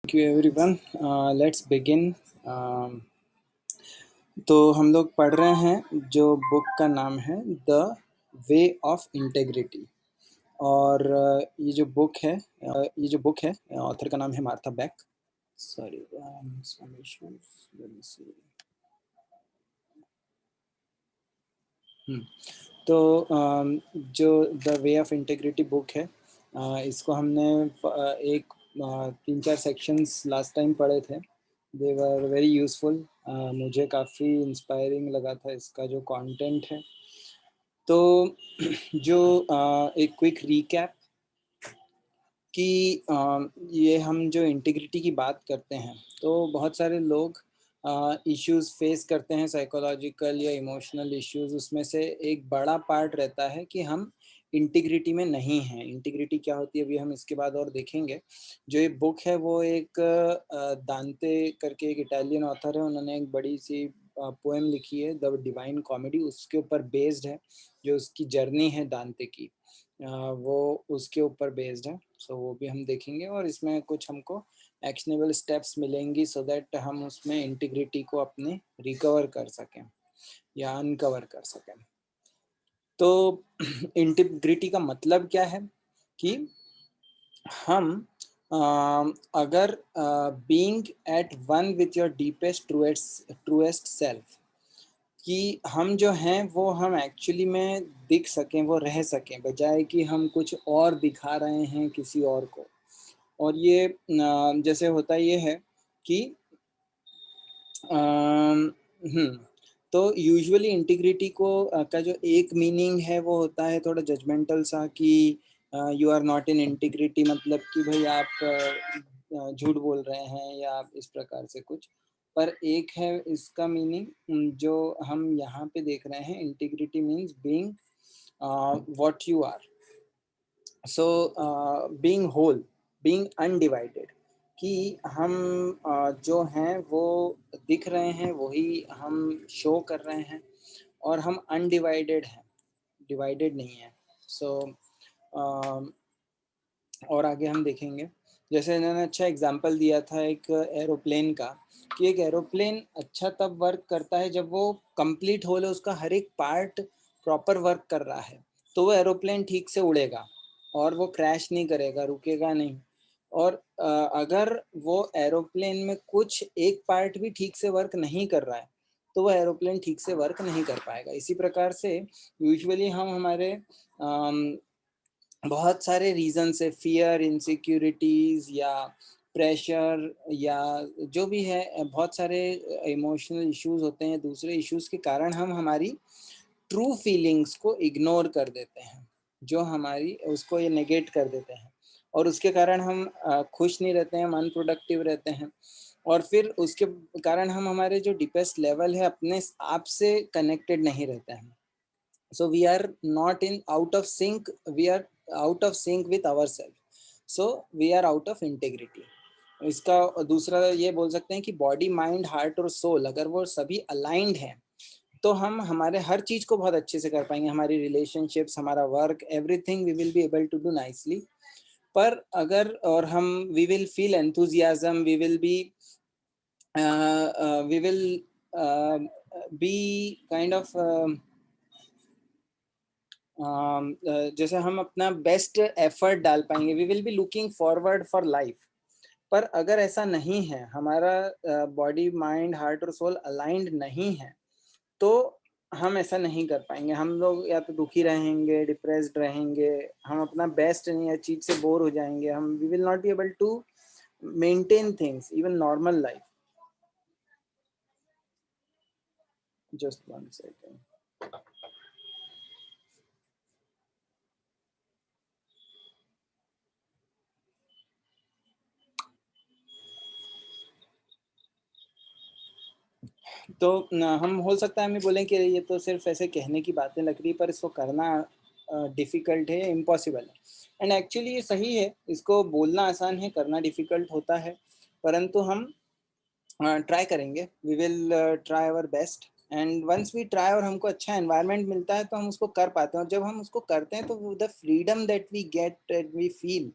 Thank you everyone. Let's begin. तो हम लोग पढ़ रहे हैं जो बुक का नाम है द वे ऑफ इंटेग्रिटी। और ये जो बुक है ऑथर का नाम है मार्था बेक। सॉरी, तो जो the way of integrity book है, इसको हमने एक 3-4 सेक्शंस लास्ट टाइम पढ़े थे। दे वर वेरी यूज़फुल। मुझे काफ़ी इंस्पायरिंग लगा था इसका जो कंटेंट है। तो जो एक क्विक रीकैप कि ये हम जो इंटीग्रिटी की बात करते हैं, तो बहुत सारे लोग इश्यूज फेस करते हैं, साइकोलॉजिकल या इमोशनल इश्यूज। उसमें से एक बड़ा पार्ट रहता है कि हम इंटीग्रिटी में नहीं हैं। इंटीग्रिटी क्या होती है अभी हम इसके बाद और देखेंगे। जो ये बुक है वो एक दांते करके एक इटालियन ऑथर है, उन्होंने एक बड़ी सी पोएम लिखी है द डिवाइन कॉमेडी, उसके ऊपर बेस्ड है। जो उसकी जर्नी है दांते की, वो उसके ऊपर बेस्ड है। सो वो भी हम देखेंगे और इसमें कुछ हमको एक्शनेबल स्टेप्स मिलेंगी सो दैट हम उसमें इंटीग्रिटी को अपने रिकवर कर सकें या अनकवर कर सकें। तो इंटीग्रिटी का मतलब क्या है कि हम अगर being at one with your deepest truest self, कि हम जो हैं वो हम एक्चुअली में दिख सकें, वो रह सकें, बजाय कि हम कुछ और दिखा रहे हैं किसी और को। और ये जैसे होता ये है कि तो यूजुअली इंटीग्रिटी को का जो एक मीनिंग है वो होता है थोड़ा जजमेंटल सा कि you are not in integrity, मतलब कि भाई आप झूठ बोल रहे हैं या आप इस प्रकार से कुछ। पर एक है इसका मीनिंग जो हम यहाँ पे देख रहे हैं, integrity means being what you are. So being whole, being undivided, कि हम जो हैं वो दिख रहे हैं, वही हम शो कर रहे हैं, और हम अनडिवाइडेड हैं, डिवाइडेड नहीं है। सो और आगे हम देखेंगे। जैसे इन्होंने अच्छा एग्जांपल दिया था एक एरोप्लेन का, कि एक एरोप्लेन अच्छा तब वर्क करता है जब वो कंप्लीट होल है, उसका हर एक पार्ट प्रॉपर वर्क कर रहा है, तो वो एरोप्लेन ठीक से उड़ेगा और वो क्रैश नहीं करेगा, रुकेगा नहीं। और अगर वो एरोप्लेन में कुछ एक पार्ट भी ठीक से वर्क नहीं कर रहा है, तो वो एरोप्लेन ठीक से वर्क नहीं कर पाएगा। इसी प्रकार से यूजुअली हम हमारे बहुत सारे रीज़न से, फियर, इनसिक्योरिटीज़ या प्रेशर या जो भी है, बहुत सारे इमोशनल इश्यूज होते हैं। दूसरे इश्यूज के कारण हम हमारी ट्रू फीलिंग्स को इग्नोर कर देते हैं, जो हमारी उसको ये नेगेट कर देते हैं, और उसके कारण हम खुश नहीं रहते हैं, हम अनप्रोडक्टिव रहते हैं। और फिर उसके कारण हम हमारे जो डीपेस्ट लेवल है अपने आप से कनेक्टेड नहीं रहते हैं। So we are not in out of sync, we are out of sync with ourselves, so we are out of integrity. इसका दूसरा ये बोल सकते हैं कि बॉडी, माइंड, हार्ट और सोल अगर वो सभी अलाइंड हैं, तो हम हमारे हर चीज को बहुत अच्छे से कर पाएंगे। हमारी रिलेशनशिप्स, हमारा work, everything we will be able to do nicely. पर अगर और हम we will feel enthusiasm, we will be kind of जैसे हम अपना बेस्ट एफर्ट डाल पाएंगे, we will be looking forward for life. पर अगर ऐसा नहीं है, हमारा बॉडी, माइंड, हार्ट और सोल अलाइंड नहीं है, तो हम ऐसा नहीं कर पाएंगे। हम लोग या तो दुखी रहेंगे, डिप्रेस्ड रहेंगे, हम अपना बेस्ट नहीं, हर चीज से बोर हो जाएंगे, हम we will not be able to maintain things, even normal life. Just one second. तो हम हो सकता है हमें बोलें कि ये तो सिर्फ ऐसे कहने की बातें लग रही, पर इसको करना डिफ़िकल्ट है, इम्पॉसिबल है। एंड एक्चुअली ये सही है, इसको बोलना आसान है, करना डिफ़िकल्ट होता है। परंतु हम ट्राई करेंगे, we will try our best. And once we try और हमको अच्छा एनवायरनमेंट मिलता है, तो हम उसको कर पाते हैं। और जब हम उसको करते हैं तो the freedom that we get, that we feel,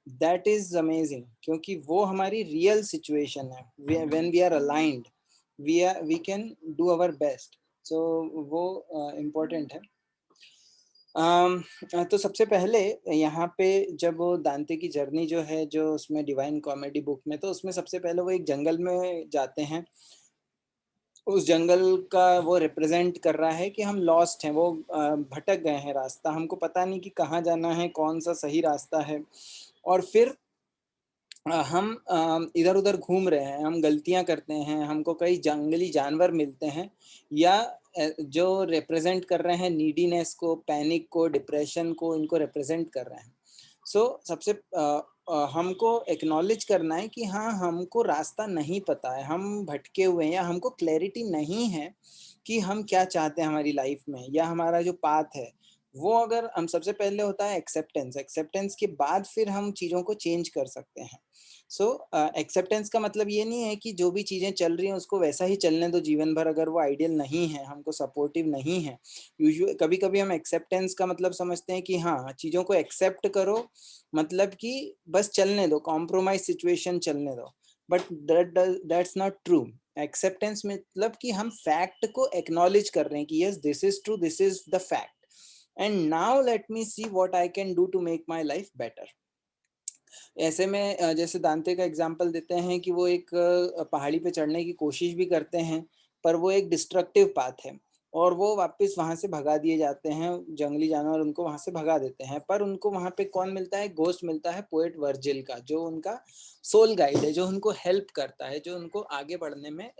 that is amazing, क्योंकि वो हमारी रियल सिचुएशन है. When we are aligned, we can do our best. So वो इम्पोर्टेंट है. तो सबसे पहले यहाँ पे जब वो दांते की जर्नी जो है, जो उसमें डिवाइन कॉमेडी बुक में, तो उसमें सबसे पहले वो एक जंगल में जाते हैं. उस जंगल का वो रिप्रेजेंट कर रहा है कि हम लॉस्ट हैं, वो भटक गए हैं रास्ता, हमको पता नहीं कि कहाँ जाना है, कौन सा सही रास्ता है. और फिर हम इधर उधर घूम रहे हैं, हम गलतियां करते हैं, हमको कई जंगली जानवर मिलते हैं, या जो रिप्रेजेंट कर रहे हैं नीडीनेस को, पैनिक को, डिप्रेशन को, इनको रिप्रेजेंट कर रहे हैं. सो सबसे हमको एक्नॉलेज करना है कि हाँ, हमको रास्ता नहीं पता है, हम भटके हुए हैं, या हमको क्लैरिटी नहीं है कि हम क्या चाहते हैं हमारी लाइफ में, या हमारा जो पाथ है वो. अगर हम सबसे पहले होता है एक्सेप्टेंस, एक्सेप्टेंस के बाद फिर हम चीज़ों को चेंज कर सकते हैं. सो एक्सेप्टेंस का मतलब ये नहीं है कि जो भी चीज़ें चल रही हैं उसको वैसा ही चलने दो जीवन भर, अगर वो आइडियल नहीं है, हमको सपोर्टिव नहीं है. यूजुअली कभी कभी हम एक्सेप्टेंस का मतलब समझते हैं कि हाँ, चीज़ों को एक्सेप्ट करो, मतलब कि बस चलने दो, कॉम्प्रोमाइज सिचुएशन चलने दो. But that's not true. Acceptance मतलब कि हम फैक्ट को एक्नॉलेज कर रहे हैं कि yes, this is true, this is the fact, and now let me see what I can do to make my life better. ऐसे में जैसे दांते का एग्जांपल देते हैं कि वो एक पहाड़ी पे चढ़ने की कोशिश भी करते हैं, पर वो एक डिस्ट्रक्टिव पाथ है, और वो वापस वहां से भगा दिए जाते हैं, जंगली जानवर उनको वहां से भगा देते हैं. पर उनको वहां पे कौन मिलता है? गोस्ट मिलता है, पोएट वर्जिल का, जो उनका सोल गाइड है, जो उनको हेल्प करता है, जो उनको आगे बढ़ने में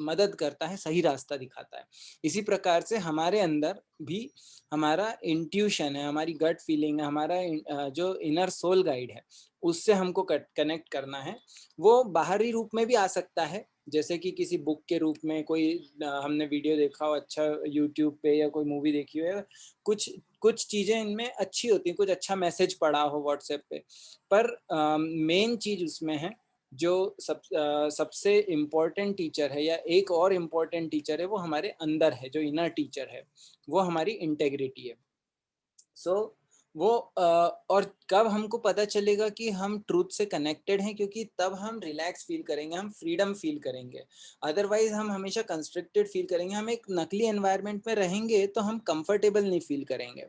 मदद करता है, सही रास्ता दिखाता है. इसी प्रकार से हमारे अंदर भी हमारा इंट्यूशन है, हमारी गट फीलिंग है, हमारा जो इनर सोल गाइड है, उससे हमको कनेक्ट करना है. वो बाहरी रूप में भी आ सकता है, जैसे कि किसी बुक के रूप में, कोई हमने वीडियो देखा हो अच्छा यूट्यूब पे, या कोई मूवी देखी हो, या कुछ कुछ चीज़ें इनमें अच्छी होती हैं, कुछ अच्छा मैसेज पढ़ा हो व्हाट्सएप पे. पर मेन चीज़ उसमें है, जो सबसे इम्पोर्टेंट टीचर है, या एक और इम्पोर्टेंट टीचर है, वो हमारे अंदर है, जो इनर टीचर है, वो हमारी इंटेग्रिटी है. सो वो और कब हमको पता चलेगा कि हम ट्रूथ से कनेक्टेड हैं? क्योंकि तब हम रिलैक्स फील करेंगे, हम फ्रीडम फील करेंगे. अदरवाइज हम हमेशा कंस्ट्रिक्टेड फील करेंगे, हम एक नकली एनवायरनमेंट में रहेंगे तो हम कंफर्टेबल नहीं फील करेंगे.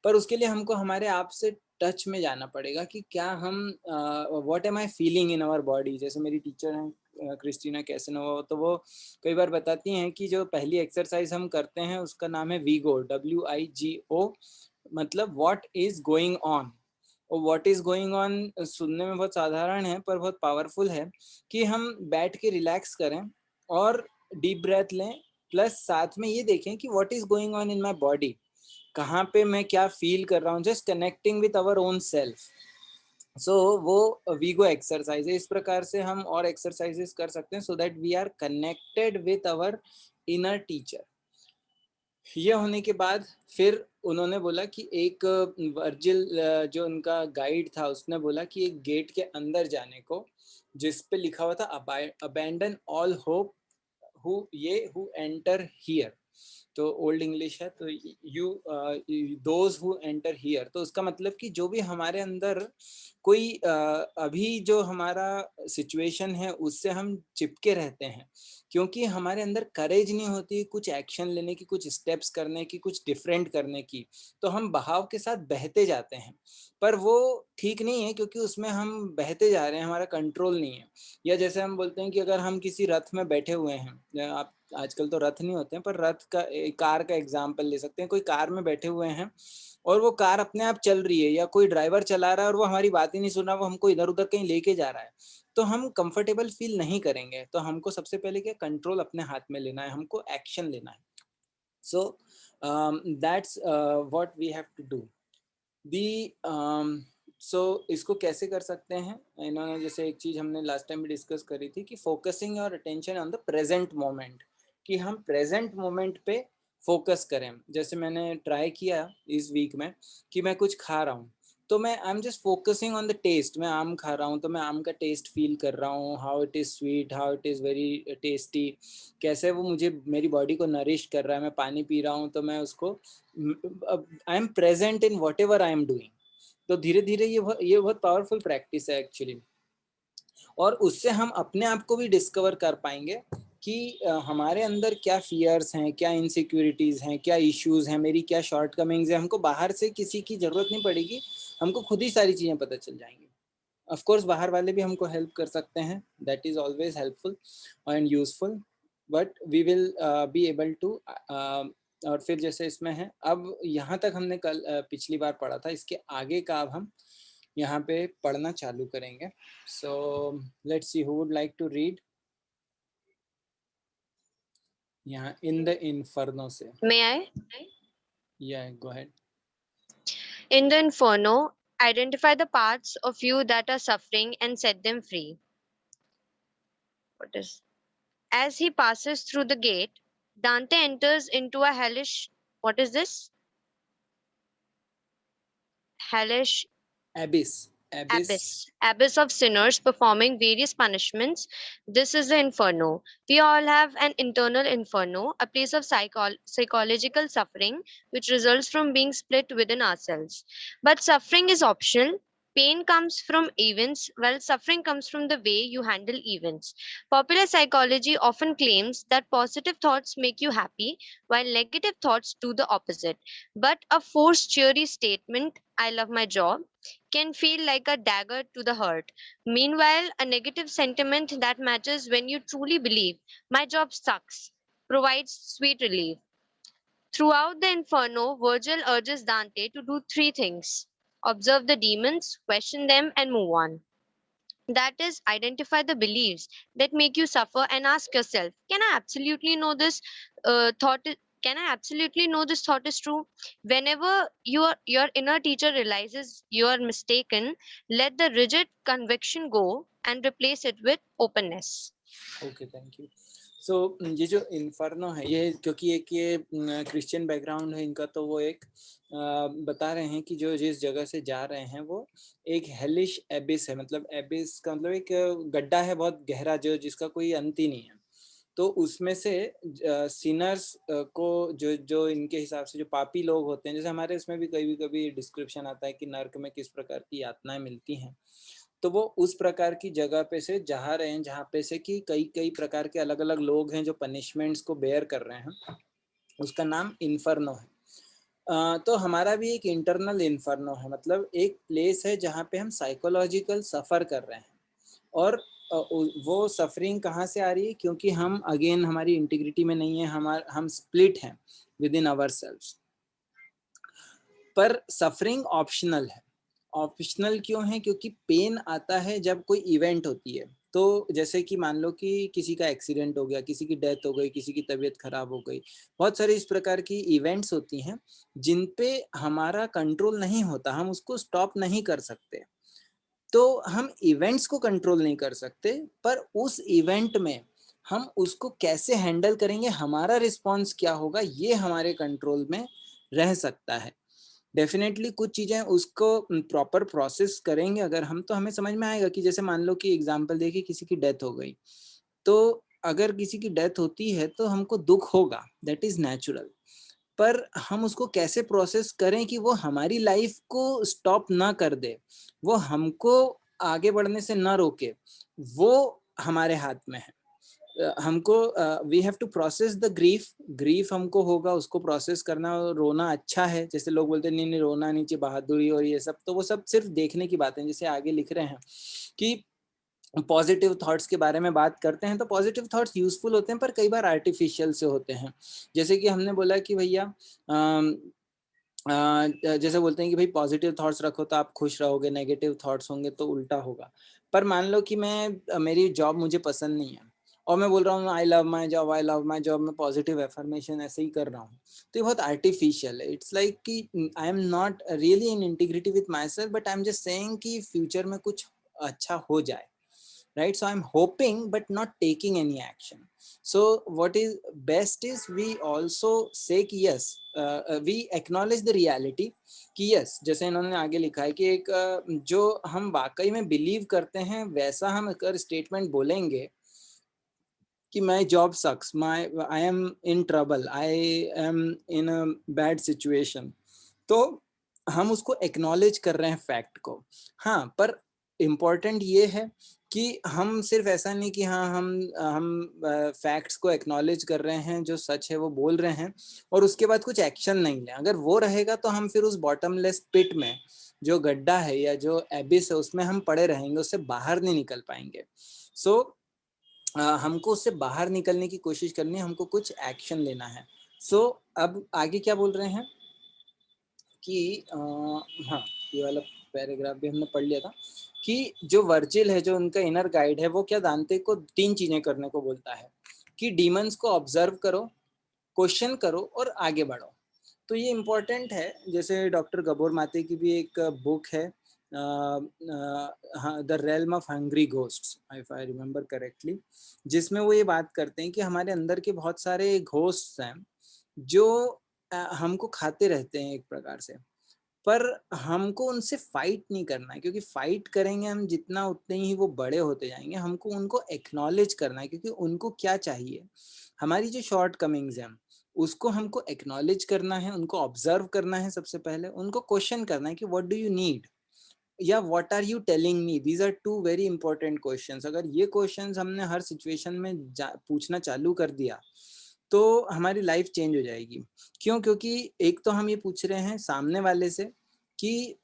पर उसके लिए हमको हमारे आप से टच में जाना पड़ेगा कि क्या हम what am I feeling in our body. जैसे मेरी टीचर हैं क्रिस्टीना कैसेनोवा, तो वो कई बार बताती हैं कि जो पहली एक्सरसाइज हम करते हैं उसका नाम है वीगो, WIGO, मतलब व्हाट इज गोइंग ऑन. और व्हाट इज गोइंग ऑन सुनने में बहुत साधारण है, पर बहुत पावरफुल है. कि हम बैठ के रिलैक्स करें और डीप ब्रेथ लें, प्लस साथ में ये देखें कि what is going on in my body, कहाँ पे मैं क्या फील कर रहा हूँ, just connecting with our own self. So वो वीगो एक्सरसाइज है. इस प्रकार से हम और एक्सरसाइजेस कर सकते हैं, so that we are connected with our inner teacher. ये होने के बाद फिर उन्होंने बोला कि एक वर्जिल जो उनका गाइड था, उसने बोला कि एक गेट के अंदर जाने को, जिस पे लिखा हुआ था abandon all hope who enter here. तो ओल्ड इंग्लिश है, तो you those who enter here, तो उसका मतलब कि जो भी हमारे अंदर कोई अभी जो हमारा सिचुएशन है उससे हम चिपके रहते हैं, क्योंकि हमारे अंदर करेज नहीं होती कुछ एक्शन लेने की, कुछ स्टेप्स करने की, कुछ डिफरेंट करने की, तो हम बहाव के साथ बहते जाते हैं. पर वो ठीक नहीं है, क्योंकि उसमें हम बहते जा रहे हैं, हमारा कंट्रोल नहीं है. या जैसे हम बोलते हैं कि अगर हम किसी रथ में बैठे हुए हैं, आप आजकल तो रथ नहीं होते हैं, पर रथ का कार का एग्जाम्पल ले सकते हैं. कोई कार में बैठे हुए हैं और वो कार अपने आप चल रही है, या कोई ड्राइवर चला रहा है और वो हमारी बात ही नहीं सुन रहा, वो हमको इधर उधर कहीं लेके जा रहा है, तो हम कंफर्टेबल फील नहीं करेंगे. तो हमको सबसे पहले क्या, कंट्रोल अपने हाथ में लेना है, हमको एक्शन लेना है. So that's what we have to do. दी सो इसको कैसे कर सकते हैं? इन्होंने जैसे एक चीज़ हमने लास्ट टाइम भी डिस्कस करी थी कि focusing your attention on the present moment, कि हम प्रेजेंट मोमेंट पे फोकस करें. जैसे मैंने ट्राई किया इस वीक में कि मैं कुछ खा रहा हूँ, तो मैं I am just focusing on the test. मैं आम खा रहा हूँ तो मैं आम का टेस्ट फील कर रहा हूँ, how it is sweet, how it is very tasty, कैसे वो मुझे मेरी बॉडी को नरिश कर रहा है. मैं पानी पी रहा हूँ तो मैं उसको, I am present in what ever I am doing. तो धीरे धीरे ये बहुत पावरफुल प्रैक्टिस है एक्चुअली, और उससे हम अपने आप को भी डिस्कवर कर पाएंगे कि हमारे अंदर क्या फियर्स हैं, क्या इनसिक्योरिटीज़ हैं, क्या इश्यूज हैं, मेरी क्या शॉर्टकमिंग्स हैं। हमको बाहर से किसी की ज़रूरत नहीं पड़ेगी, हमको खुद ही सारी चीज़ें पता चल जाएंगी। ऑफ कोर्स बाहर वाले भी हमको हेल्प कर सकते हैं, that is always helpful and useful, but we will be able to. और फिर जैसे इसमें है, अब यहाँ तक हमने कल पिछली बार पढ़ा था, इसके आगे का अब हम यहाँ पे पढ़ना चालू करेंगे। So let's see who would like to read यहाँ इन द इन्फर्नो से। May I? या go ahead. In the Inferno, identify the parts of you that are suffering and set them free. What is? As he passes through the gate, Dante enters into a hellish. What is this? Hellish एबिस, एबिस। abyss of sinners performing various punishments. This is the inferno. We all have an internal inferno, a place of psychological suffering which results from being split within ourselves. But suffering is optional. Pain comes from events, while suffering comes from the way you handle events. Popular psychology often claims that positive thoughts make you happy, while negative thoughts do the opposite. But a forced cheery statement, I love my job, can feel like a dagger to the heart. Meanwhile, a negative sentiment that matches when you truly believe, my job sucks, provides sweet relief. Throughout the Inferno, Virgil urges Dante to do three things: observe the demons, question them, and move on. That is, identify the beliefs that make you suffer and ask yourself, can I absolutely know this thought? Can I absolutely know this thought is true? Whenever your inner teacher realizes you are mistaken, let the rigid conviction go and replace it with openness. Okay, thank you. So ये जो inferno है, ये क्योंकि एक ये Christian background है इनका, तो वो एक बता रहे हैं कि जो जिस जगह से जा रहे हैं वो एक हेलिश एबिस है। मतलब एबिस का मतलब एक गड्ढा है बहुत गहरा, जो जिसका कोई अंत ही नहीं है। तो उसमें से सिनर्स को, जो जो इनके हिसाब से जो पापी लोग होते हैं, जैसे हमारे इसमें भी कभी कभी डिस्क्रिप्शन आता है कि नर्क में किस प्रकार की यातनाएं मिलती हैं, तो वो उस प्रकार की जगह पे से जा रहे हैं जहाँ पे से कि कई कई प्रकार के अलग अलग लोग हैं जो पनिशमेंट्स को बेयर कर रहे हैं। उसका नाम इन्फर्नो है। तो हमारा भी एक इंटरनल इन्फर्नो है, मतलब एक प्लेस है जहाँ पे हम साइकोलॉजिकल सफ़र कर रहे हैं। और वो सफरिंग कहाँ से आ रही है? क्योंकि हम अगेन हमारी इंटीग्रिटी में नहीं है, हम स्प्लिट हैं विद इन आवर सेल्व्स। पर सफरिंग ऑप्शनल है। ऑप्शनल क्यों है? क्योंकि पेन आता है जब कोई इवेंट होती है। तो जैसे कि मान लो कि किसी का एक्सीडेंट हो गया, किसी की डेथ हो गई, किसी की तबीयत खराब हो गई, बहुत सारी इस प्रकार की इवेंट्स होती हैं जिन पे हमारा कंट्रोल नहीं होता, हम उसको स्टॉप नहीं कर सकते। तो हम इवेंट्स को कंट्रोल नहीं कर सकते, पर उस इवेंट में हम उसको कैसे हैंडल करेंगे, हमारा रिस्पॉन्स क्या होगा, ये हमारे कंट्रोल में रह सकता है। डेफिनेटली कुछ चीज़ें उसको प्रॉपर प्रोसेस करेंगे अगर हम, तो हमें समझ में आएगा कि जैसे मान लो कि एग्जांपल देखिए, किसी की डेथ हो गई, तो अगर किसी की डेथ होती है तो हमको दुख होगा, दैट इज नेचुरल। पर हम उसको कैसे प्रोसेस करें कि वो हमारी लाइफ को स्टॉप ना कर दे, वो हमको आगे बढ़ने से ना रोके, वो हमारे हाथ में है। हमको we have to process the grief. Grief हमको होगा उसको प्रोसेस करना। रोना अच्छा है, जैसे लोग बोलते हैं नहीं नहीं रोना नीचे बहादुरी और ये सब, तो वो सब सिर्फ देखने की बातें। जैसे आगे लिख रहे हैं कि पॉजिटिव थॉट्स के बारे में बात करते हैं, तो पॉजिटिव थॉट्स यूजफुल होते हैं पर कई बार आर्टिफिशियल से होते हैं। जैसे कि हमने बोला कि भैया जैसे बोलते हैं कि भाई पॉजिटिव थॉट्स रखो तो आप खुश रहोगे, नेगेटिव थॉट्स होंगे तो उल्टा होगा। पर मान लो कि मैं मेरी जॉब मुझे पसंद नहीं है और मैं बोल रहा हूँ I love my job, I love my job, मैं पॉजिटिव एफर्मेशन ऐसे ही कर रहा हूँ, तो ये बहुत आर्टिफिशियल है। इट्स लाइक कि I am not really in integrity with my self, but I am just saying कि फ्यूचर में कुछ अच्छा हो जाए, right? So I'm hoping but not taking any action. So what is best is we also say कि yes, we acknowledge the reality कि yes, जैसे इन्होंने आगे लिखा है कि एक जो हम वाकई में बिलीव करते हैं वैसा हम अगर स्टेटमेंट बोलेंगे कि my job sucks, I am in trouble, I am in a bad situation, तो हम उसको एक्नॉलेज कर रहे हैं फैक्ट को। हाँ, पर इम्पोर्टेंट ये है कि हम सिर्फ ऐसा नहीं कि हाँ हम फैक्ट्स को एक्नॉलेज कर रहे हैं, जो सच है वो बोल रहे हैं, और उसके बाद कुछ एक्शन नहीं लें। अगर वो रहेगा तो हम फिर उस बॉटमलेस पिट में, जो गड्ढा है या जो एबिस है, उसमें हम पड़े रहेंगे, उससे बाहर नहीं निकल पाएंगे। सो हमको उससे बाहर निकलने की कोशिश करनी है, हमको कुछ एक्शन लेना है। सो अब आगे क्या बोल रहे हैं कि हाँ, ये वाला पैराग्राफ भी हमने पढ़ लिया था कि जो वर्जिल है, जो उनका इनर गाइड है, वो क्या दांते को 3 चीजें करने को बोलता है कि डीमंस को ऑब्जर्व करो, क्वेश्चन करो और आगे बढ़ो। तो ये इम्पोर्टेंट है। जैसे डॉक्टर गबोर माते की भी एक बुक है, the realm of hungry ghosts, if I remember correctly, जिसमें वो ये बात करते हैं कि हमारे अंदर के बहुत सारे घोस्ट्स हैं जो हमको खाते रहते हैं एक प्रकार से, पर हमको उनसे फाइट नहीं करना है, क्योंकि फाइट करेंगे हम जितना, उतने ही वो बड़े होते जाएंगे। हमको उनको एक्नॉलेज करना है, क्योंकि उनको क्या चाहिए, हमारी जो शॉर्ट कमिंग्स हैं उसको हमको एक्नॉलेज करना है, उनको ऑब्जर्व करना है, सबसे पहले उनको क्वेश्चन करना है कि व्हाट डू यू नीड या what are you telling me. These are two very important questions. अगर ये क्वेश्चंस हमने हर सिचुएशन में पूछना चालू कर दिया तो हमारी लाइफ चेंज हो जाएगी। क्यों? क्योंकि एक तो हम ये पूछ रहे हैं सामने वाले से कि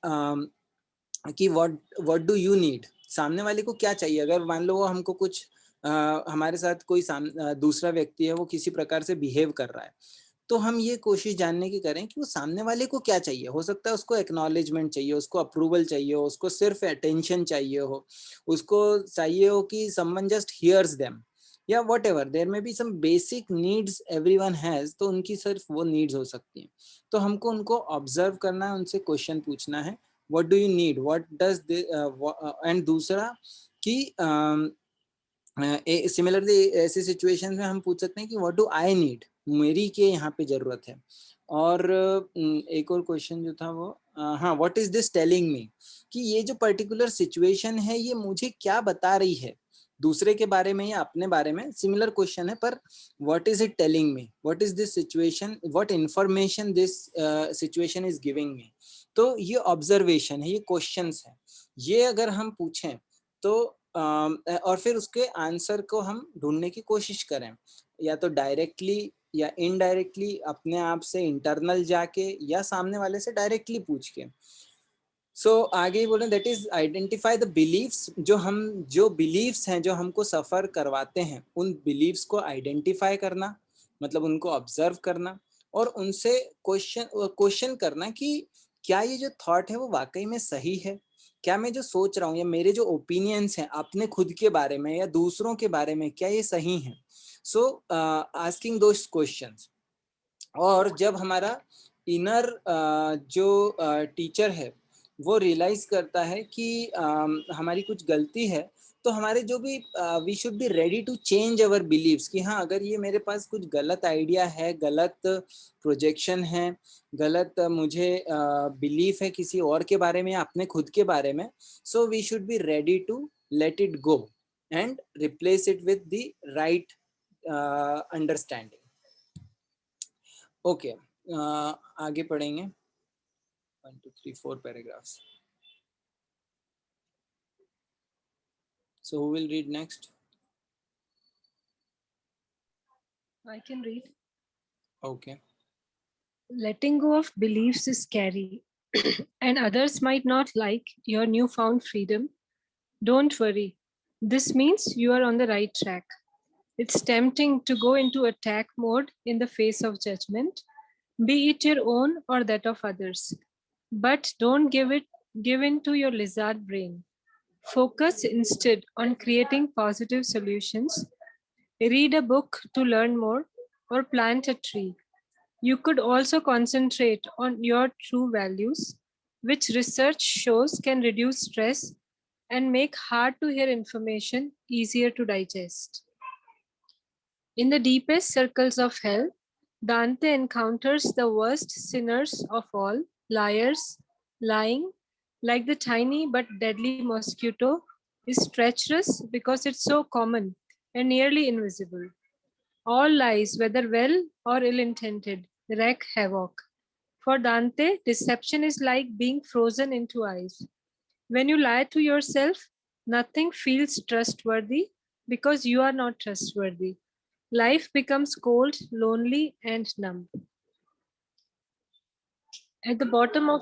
व्हाट डू यू नीड, सामने वाले को क्या चाहिए। अगर मान लो वो हमको कुछ हमारे साथ कोई दूसरा व्यक्ति है, वो किसी प्रकार से बिहेव कर रहा है, तो हम ये कोशिश जानने की करें कि वो सामने वाले को क्या चाहिए। हो सकता है उसको एक्नॉलेजमेंट चाहिए, उसको अप्रूवल चाहिए हो, उसको सिर्फ अटेंशन चाहिए हो, उसको चाहिए हो कि समवन जस्ट हियर्स देम, या वट एवर देयर में be some basic needs everyone has, तो उनकी सिर्फ वो नीड्स हो सकती हैं। तो हमको उनको ऑब्जर्व करना है, उनसे क्वेश्चन पूछना है, what do you need, what does, and दूसरा कि सिमिलरली ऐसी सिचुएशंस में हम पूछ सकते हैं कि व्हाट डू आई नीड, मेरी के यहाँ पे जरूरत है। और एक और क्वेश्चन जो था वो हाँ, what is this telling me, कि ये जो पर्टिकुलर सिचुएशन है ये मुझे क्या बता रही है, दूसरे के बारे में या अपने बारे में, सिमिलर क्वेश्चन है, पर what is it telling me, what is this situation, what information this situation is giving me. तो ये ऑब्जर्वेशन है, ये क्वेश्चंस है, ये अगर हम पूछें तो और फिर उसके आंसर को हम ढूंढने की कोशिश करें, या तो डायरेक्टली या इनडायरेक्टली, अपने आप से इंटरनल जाके या सामने वाले से डायरेक्टली पूछ के। सो आगे ही बोले that is identify the beliefs, जो बिलीव्स हैं जो हमको सफर करवाते हैं, उन बिलीव्स को आइडेंटिफाई करना, मतलब उनको ऑब्जर्व करना, और उनसे क्वेश्चन करना कि क्या ये जो थॉट है वो वाकई में सही है, क्या मैं जो सोच रहा हूँ या मेरे जो ओपिनियंस हैं अपने खुद के बारे में या दूसरों के बारे में, क्या ये सही है। सो आस्किंग दोस क्वेश्चंस। और जब हमारा इनर जो टीचर है वो रियलाइज करता है कि हमारी कुछ गलती है, तो हमारे जो भी we should be ready to change our beliefs, कि हाँ, अगर ये मेरे पास कुछ गलत आइडिया है, गलत प्रोजेक्शन है, गलत मुझे बिलीफ है किसी और के बारे में या अपने खुद के बारे में, so we should be ready to let it go and replace it with the right understanding. Okay, आगे पढ़ेंगे 1 2 3 4 paragraphs. So who will read next? I can read. Okay. Letting go of beliefs is scary, and others might not like your newfound freedom. Don't worry. This means you are on the right track. It's tempting to go into attack mode in the face of judgment, be it your own or that of others. But don't give in to your lizard brain. Focus instead on creating positive solutions. Read a book to learn more or plant a tree. You could also concentrate on your true values, which research shows can reduce stress and make hard to hear information easier to digest. In the deepest circles of hell, Dante encounters the worst sinners of all, liars. Lying, like the tiny but deadly mosquito, is treacherous because it's so common and nearly invisible. All lies, whether well or ill intended, wreak havoc. For Dante, deception is like being frozen into ice. When you lie to yourself, nothing feels trustworthy because you are not trustworthy. Life becomes cold, lonely, and numb. At the bottom of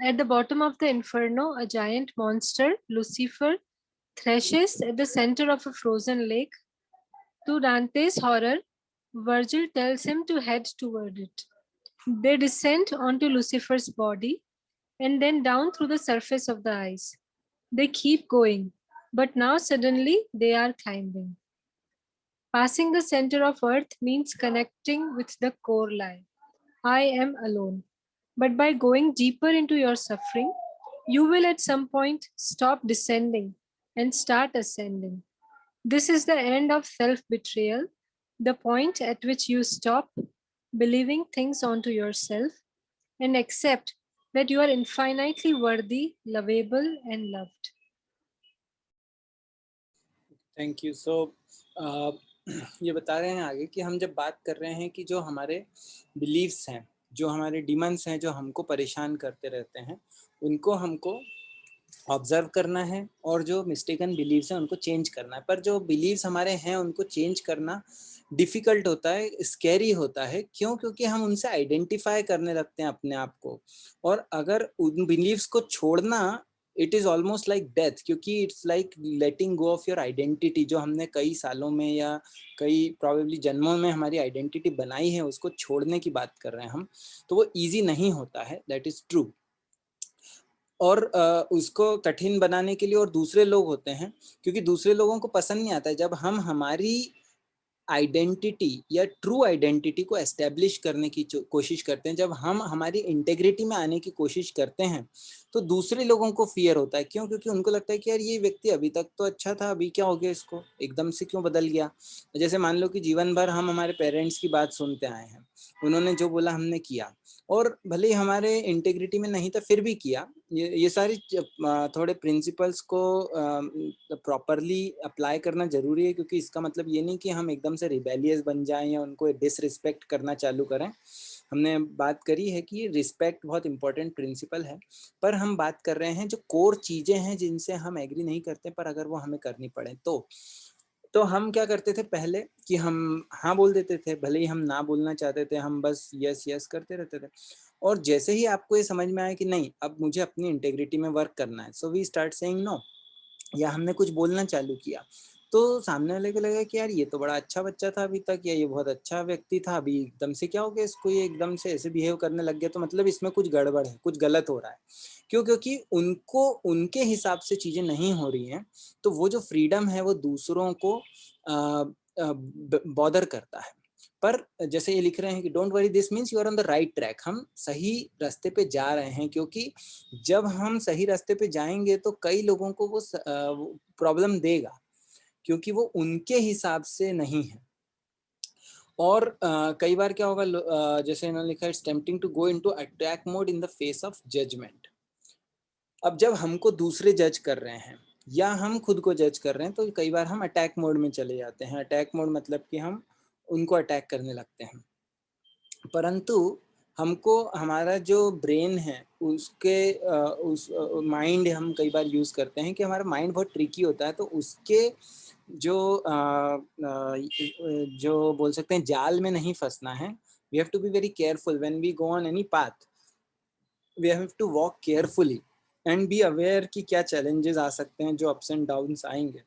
at the bottom of the inferno, a giant monster, Lucifer, threshes at the center of a frozen lake. To Dante's horror, Virgil tells him to head toward it. They descend onto Lucifer's body and then down through the surface of the ice. They keep going, but now suddenly they are climbing. Passing the center of Earth means connecting with the core lie. I am alone. But by going deeper into your suffering, you will at some point stop descending and start ascending. This is the end of self betrayal, the point at which you stop believing things onto yourself and accept that you are infinitely worthy, lovable, and loved. Thank you. So ये बता रहे हैं आगे कि हम जब बात कर रहे हैं कि जो हमारे बिलीव्स हैं, जो हमारे डिमंस हैं, जो हमको परेशान करते रहते हैं, उनको हमको ऑब्जर्व करना है और जो मिस्टेकन बिलीव्स हैं उनको चेंज करना है. पर जो बिलीव्स हमारे हैं उनको चेंज करना डिफ़िकल्ट होता है, स्कैरी होता है. क्यों? क्योंकि हम उनसे आइडेंटिफाई करने लगते हैं अपने आप को. और अगर उन बिलीव्स को छोड़ना, it is almost like death, क्योंकि it's like letting go of your identity. जो हमने कई सालों में या कई प्रॉबेबली जन्मों में हमारी आइडेंटिटी बनाई है, उसको छोड़ने की बात कर रहे हैं हम. तो वो ईजी नहीं होता है, दैट इज़ ट्रू. और उसको कठिन बनाने के लिए और दूसरे लोग होते हैं, क्योंकि दूसरे लोगों को पसंद नहीं आता है जब हम हमारी आइडेंटिटी या ट्रू आइडेंटिटी को एस्टेब्लिश करने की कोशिश करते हैं. जब हम हमारी इंटेग्रिटी में आने की कोशिश करते हैं तो दूसरे लोगों को फियर होता है. क्यों? क्योंकि उनको लगता है कि यार ये व्यक्ति अभी तक तो अच्छा था, अभी क्या हो गया, इसको एकदम से क्यों बदल गया. जैसे मान लो कि जीवन भर हम हमारे पेरेंट्स की बात सुनते आए हैं, उन्होंने जो बोला हमने किया, और भले ही हमारे इंटेग्रिटी में नहीं था फिर भी किया. ये सारी थोड़े प्रिंसिपल्स को प्रॉपरली अप्लाई करना जरूरी है, क्योंकि इसका मतलब ये नहीं कि हम एकदम से रिबेलियस बन जाएं या उनको डिसरिस्पेक्ट करना चालू करें. हमने बात करी है कि रिस्पेक्ट बहुत इंपॉर्टेंट प्रिंसिपल है, पर हम बात कर रहे हैं जो कोर चीज़ें हैं जिनसे हम एग्री नहीं करते, पर अगर वो हमें करनी पड़े तो हम क्या करते थे पहले कि हम हाँ बोल देते थे, भले ही हम ना बोलना चाहते थे, हम बस यस यस करते रहते थे. और जैसे ही आपको ये समझ में आया कि नहीं, अब मुझे अपनी इंटेग्रिटी में वर्क करना है, so we start saying no, या हमने कुछ बोलना चालू किया, तो सामने वाले को लगा कि यार ये तो बड़ा अच्छा बच्चा था अभी तक, या ये बहुत अच्छा व्यक्ति था, अभी एकदम से क्या हो गया इसको, ये एकदम से ऐसे बिहेव करने लग गया, तो मतलब इसमें कुछ गड़बड़ है, कुछ गलत हो रहा है. क्यों? क्योंकि उनको उनके हिसाब से चीज़ें नहीं हो रही हैं. तो वो जो फ्रीडम है वो दूसरों को बॉदर करता है. पर जैसे ये लिख रहे हैं कि don't worry, this means you are on the right track. हम सही रास्ते पे जा रहे हैं, क्योंकि जब हम सही रास्ते पे जाएंगे तो कई लोगों को वो प्रॉब्लम देगा, क्योंकि वो उनके हिसाब से नहीं है. और कई बार क्या होगा, जैसे इन्होंने लिखा है, it's tempting to go into attack mode in the face of judgment. अब जब हमको दूसरे जज कर रहे हैं या हम खुद को जज कर रहे हैं, तो कई बार हम अटैक मोड में चले जाते हैं. अटैक मोड मतलब कि हम उनको अटैक करने लगते हैं. परंतु हमको हमारा जो ब्रेन है उसके उस माइंड हम कई बार यूज़ करते हैं कि हमारा माइंड बहुत ट्रिकी होता है, तो उसके जो बोल सकते हैं जाल में नहीं फंसना है. We have to be very careful when we go on any path. We have to walk carefully and be aware कि क्या चैलेंजेस आ सकते हैं, जो अप्स एंड डाउन्स आएंगे.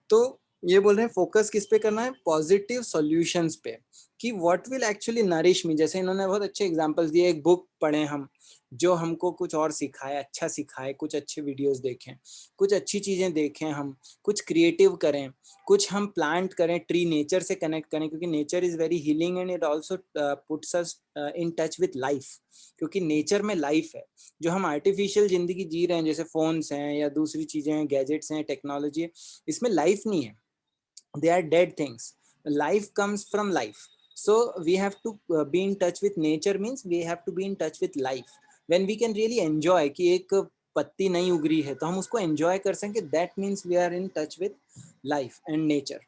तो ये बोल रहे हैं फोकस किस पे करना है, पॉजिटिव सॉल्यूशंस पे, कि व्हाट विल एक्चुअली नरिश मी. जैसे इन्होंने बहुत अच्छे एग्जांपल्स दिए, एक बुक पढ़ें हम जो हमको कुछ और सिखाए, अच्छा सिखाए, कुछ अच्छे वीडियोस देखें, कुछ अच्छी चीज़ें देखें, हम कुछ क्रिएटिव करें, कुछ हम प्लांट करें, ट्री, नेचर से कनेक्ट करें, क्योंकि nature is very healing and it also puts us in touch with life. क्योंकि नेचर में लाइफ है. जो हम आर्टिफिशियल ज़िंदगी जी रहे हैं, जैसे फ़ोन्स हैं या दूसरी चीज़ें हैं, गैजेट्स हैं, टेक्नोलॉजी है, इसमें लाइफ नहीं है. They are dead things. Life comes from life. So we have to be in touch with nature, means we have to be in touch with life. When we can really enjoy कि एक पत्ती नहीं उगरी है तो हम उसको enjoy कर सकें, that means we are in touch with life and nature.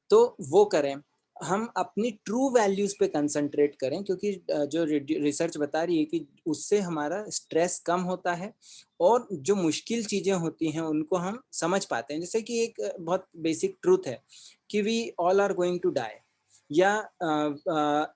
तो वो करें. हम अपनी ट्रू वैल्यूज पे कंसंट्रेट करें, क्योंकि जो रिसर्च बता रही है कि उससे हमारा स्ट्रेस कम होता है और जो मुश्किल चीज़ें होती हैं उनको हम समझ पाते हैं। जैसे कि एक बहुत बेसिक ट्रूथ है कि we all are going to die, या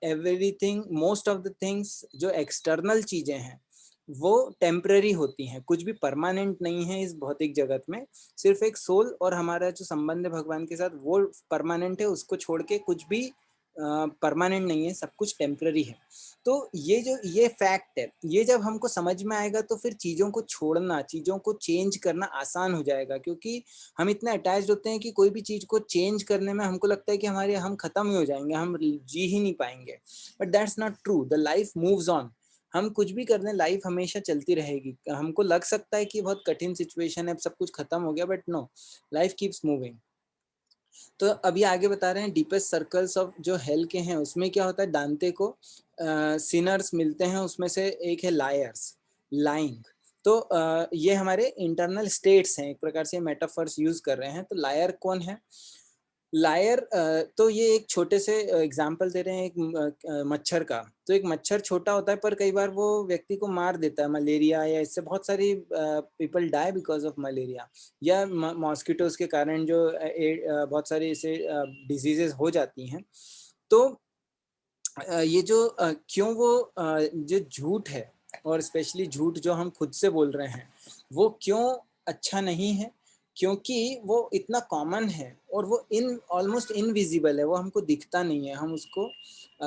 everything, most of the things जो एक्सटर्नल चीज़ें हैं वो टेम्पररी होती हैं, कुछ भी परमानेंट नहीं है इस भौतिक जगत में। सिर्फ एक सोल और हमारा जो संबंध है भगवान के साथ वो परमानेंट है, उसको छोड़ के कुछ भी परमानेंट नहीं है, सब कुछ टेम्पररी है। तो ये फैक्ट है, ये जब हमको समझ में आएगा तो फिर चीज़ों को छोड़ना, चीज़ों को चेंज करना आसान हो जाएगा, क्योंकि हम इतने अटैच्ड होते हैं कि कोई भी चीज़ को चेंज करने में हमको लगता है कि हम खत्म ही हो जाएंगे, हम जी ही नहीं पाएंगे। But that's not true, the life moves on. हम कुछ भी कर लें, लाइफ हमेशा चलती रहेगी। हमको लग सकता है कि बहुत कठिन सिचुएशन है, सब कुछ खत्म हो गया, but no, life keeps moving. तो अभी आगे बता रहे हैं डीपेस्ट सर्कल्स ऑफ जो हेल के हैं उसमें क्या होता है। दांते को सिनर्स मिलते हैं, उसमें से एक है लायर्स, लाइंग। तो ये हमारे इंटरनल स्टेट्स हैं, एक प्रकार से मेटाफर्स यूज कर रहे हैं। तो लायर कौन है? लायर, तो ये एक छोटे से एग्जाम्पल दे रहे हैं एक मच्छर का। तो एक मच्छर छोटा होता है पर कई बार वो व्यक्ति को मार देता है, मलेरिया, या इससे बहुत सारी people die because of malaria, या मॉस्किटोज के कारण जो बहुत सारी ऐसे डिजीजेस हो जाती हैं। तो ये जो क्यों वो जो झूठ है, और स्पेशली झूठ जो हम खुद से बोल रहे हैं, वो क्यों अच्छा नहीं है? क्योंकि वो इतना कॉमन है और वो ऑलमोस्ट इनविजिबल है, वो हमको दिखता नहीं है, हम उसको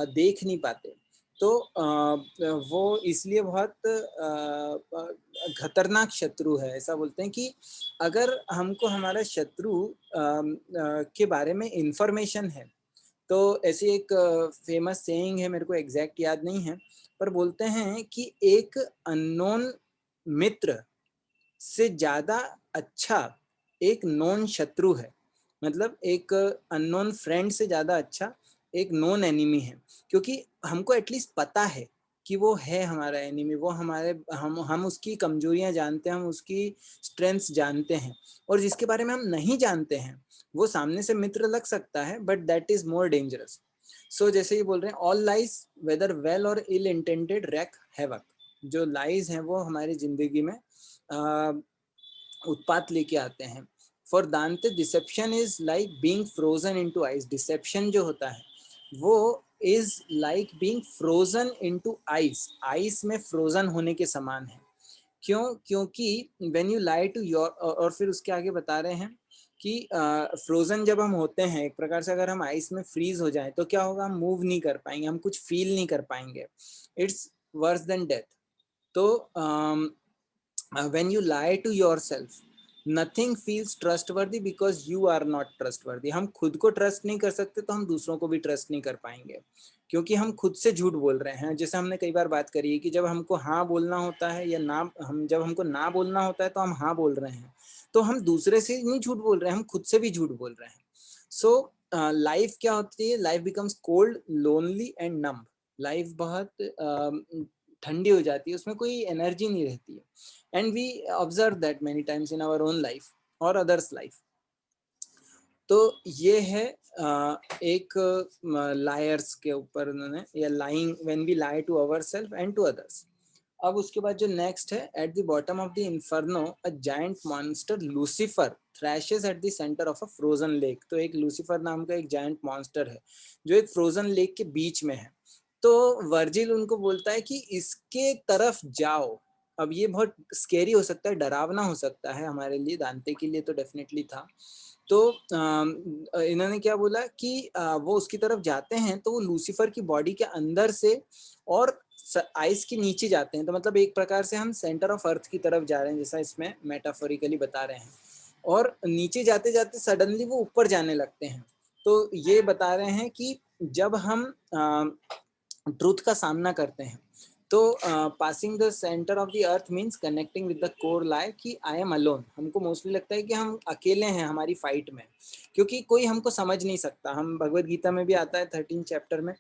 देख नहीं पाते। तो वो इसलिए बहुत खतरनाक शत्रु है। ऐसा बोलते हैं कि अगर हमको हमारा शत्रु के बारे में इंफॉर्मेशन है, तो ऐसी एक फेमस सेइंग है, मेरे को एग्जैक्ट याद नहीं है, पर बोलते हैं कि एक अननोन मित्र से ज्यादा अच्छा एक नोन शत्रु है। मतलब एक अननोन फ्रेंड से ज्यादा अच्छा एक नोन एनिमी है, क्योंकि हमको एटलीस्ट पता है कि वो है हमारा एनिमी, वो हमारे हम उसकी कमजोरियां जानते हैं, हम उसकी स्ट्रेंथ्स जानते हैं। और जिसके बारे में हम नहीं जानते हैं वो सामने से मित्र लग सकता है, but that is more dangerous. So जैसे ये बोल रहे हैं, ऑल लाइज वेदर वेल और इल इंटेंडेड रैक हैवक। जो लाइज हैं वो हमारी जिंदगी में उत्पात लेके आते हैं। For Dante deception is like being frozen into ice. Deception जो होता है वो is like being frozen into ice, ice में फ्रोजन होने के समान है। क्यों? क्योंकि when you lie to your, और फिर उसके आगे बता रहे हैं कि फ्रोजन जब हम होते हैं, एक प्रकार से अगर हम आइस में फ्रीज हो जाए तो क्या होगा? हम मूव नहीं कर पाएंगे, हम कुछ फील नहीं कर पाएंगे। It's worse than death. तो when you lie to yourself, nothing feels trustworthy because you are not trustworthy। हम खुद को ट्रस्ट नहीं कर सकते तो हम दूसरों को भी ट्रस्ट नहीं कर पाएंगे, क्योंकि हम खुद से झूठ बोल रहे हैं। जैसे हमने कई बार बात करी है कि जब हमको हाँ बोलना होता है या ना, जब हमको ना बोलना होता है तो हम हाँ बोल रहे हैं। तो हम दूसरे से नहीं झूठ बोल रहे हैं, हम खुद से भी झूठ बोल रहे हैं। सो लाइफ क्या होती है? Life becomes cold, lonely and numb. Life बहुत ठंडी हो जाती है, उसमें कोई एनर्जी नहीं रहती है। And we observe that many times in our own life और अदर्स लाइफ। तो ये है एक लायर्स के ऊपर उन्होंने, या lying when we lie to ourselves and to others. अब उसके बाद जो नेक्स्ट है, at the bottom of the inferno a giant monster Lucifer thrashes at the centre of a frozen lake. तो एक लूसीफर नाम का एक जायंट मॉन्स्टर है जो एक फ्रोजन लेक के बीच में है। तो वर्जिल उनको बोलता है कि इसके तरफ जाओ। अब ये बहुत स्केरी हो सकता है, डरावना हो सकता है हमारे लिए, दांते के लिए तो डेफिनेटली था। तो इन्होंने क्या बोला कि वो उसकी तरफ जाते हैं तो वो लूसीफर की बॉडी के अंदर से और आइस के नीचे जाते हैं। तो मतलब एक प्रकार से हम सेंटर ऑफ अर्थ की तरफ जा रहे हैं, जैसा इसमें मेटाफोरिकली बता रहे हैं। और नीचे जाते जाते सडनली वो ऊपर जाने लगते हैं। तो ये बता रहे हैं कि जब हम ट्रूथ का सामना करते हैं तो passing the centre of the earth means connecting with the core lie, कि आई एम अलोन। हमको मोस्टली लगता है कि हम अकेले हैं हमारी फाइट में, क्योंकि कोई हमको समझ नहीं सकता। हम भगवत गीता में भी आता है 13 चैप्टर में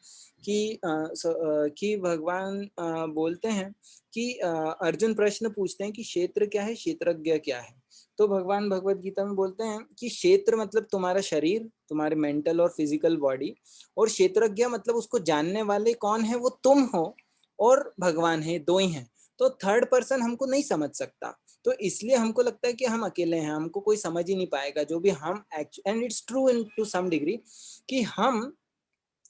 कि भगवान बोलते हैं कि अर्जुन प्रश्न पूछते हैं कि क्षेत्र क्या है, क्षेत्रज्ञ क्या है। तो भगवान भगवत गीता में बोलते हैं कि क्षेत्र मतलब तुम्हारा शरीर, तुम्हारे मेंटल और फिजिकल बॉडी, और क्षेत्रज्ञ मतलब उसको जानने वाले कौन है, वो तुम हो और भगवान है, दो ही हैं। तो थर्ड पर्सन हमको नहीं समझ सकता, तो इसलिए हमको लगता है कि हम अकेले हैं, हमको कोई समझ ही नहीं पाएगा जो भी हम and it's true in to some degree कि हम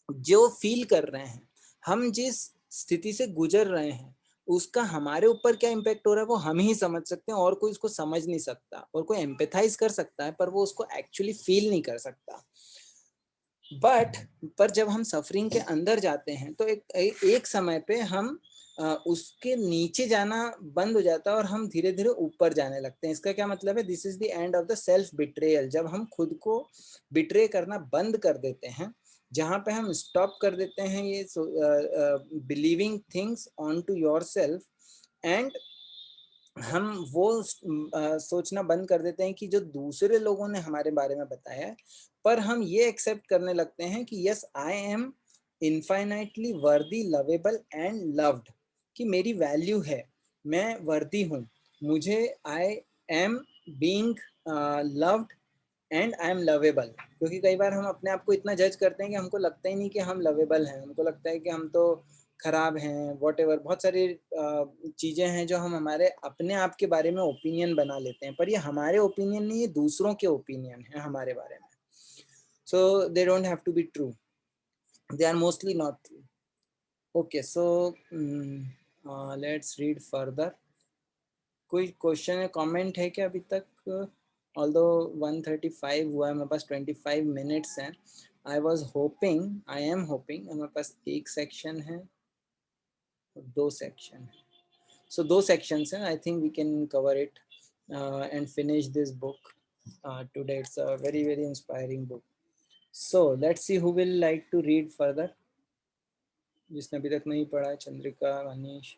जो फील कर रहे हैं, हम जिस स्थिति से गुजर रहे हैं, उसका हमारे ऊपर क्या इम्पैक्ट हो रहा है वो हम ही समझ सकते हैं, और कोई उसको समझ नहीं सकता। और कोई एम्पैथाइज कर सकता है पर वो उसको एक्चुअली फील नहीं कर सकता। पर जब हम सफरिंग के अंदर जाते हैं तो एक समय पे हम उसके नीचे जाना बंद हो जाता है और हम धीरे धीरे ऊपर जाने लगते हैं। इसका क्या मतलब है? This is the end of the self betrayal. जब हम खुद को बिट्रे करना बंद कर देते हैं, जहाँ पे हम स्टॉप कर देते हैं ये believing things on to yourself, and हम वो सोचना बंद कर देते हैं कि जो दूसरे लोगों ने हमारे बारे में बताया है, पर हम ये एक्सेप्ट करने लगते हैं कि यस आई एम इनफाइनाइटली वर्दी, लवेबल एंड लव्ड, कि मेरी वैल्यू है, मैं वर्दी हूँ, मुझे I am being loved and I am lovable. क्योंकि कई बार हम अपने आप को इतना जज करते हैं कि हमको लगता ही नहीं कि हम लवेबल हैं, हमको लगता है कि हम तो खराब हैं, वॉट एवर, बहुत सारी चीज़ें हैं जो हम हमारे अपने आप के बारे में ओपिनियन बना लेते हैं, पर ये हमारे ओपिनियन नहीं, ये दूसरों के ओपिनियन है हमारे बारे में। So they don't have to be true, they are mostly not true. Okay, so let's read further. कोई क्वेश्चन है, कमेंट है क्या अभी तक? ऑल्दो 1:35 हुआ है, मेरे पास 25 मिनट्स हैं। आई एम होपिंग हमारे पास एक सेक्शन है, दो सेक्शन है, so दो sections हैं। I think we can cover it and finish this book today. It's a very very inspiring book. So let's see who will like to read further. जिसने अभी तक नहीं पढ़ा, चंद्रिका, मनीष।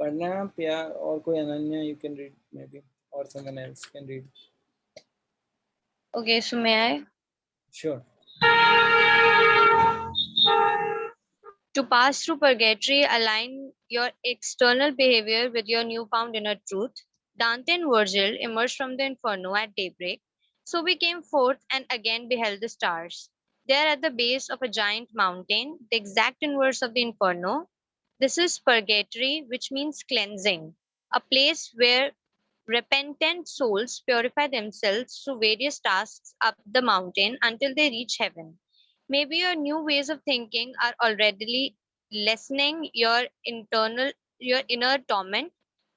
पढ़ना या और कोई? Ananya, you can read maybe, or someone else can read. Okay, so may I? Sure. To pass through purgatory, align your external behavior with your newfound inner truth. Dante and Virgil emerged from the inferno at daybreak. So we came forth and again beheld the stars. There at the base of a giant mountain, the exact inverse of the inferno. This is purgatory, which means cleansing, a place where repentant souls purify themselves through various tasks up the mountain until they reach heaven. Maybe your new ways of thinking are already lessening your inner torment.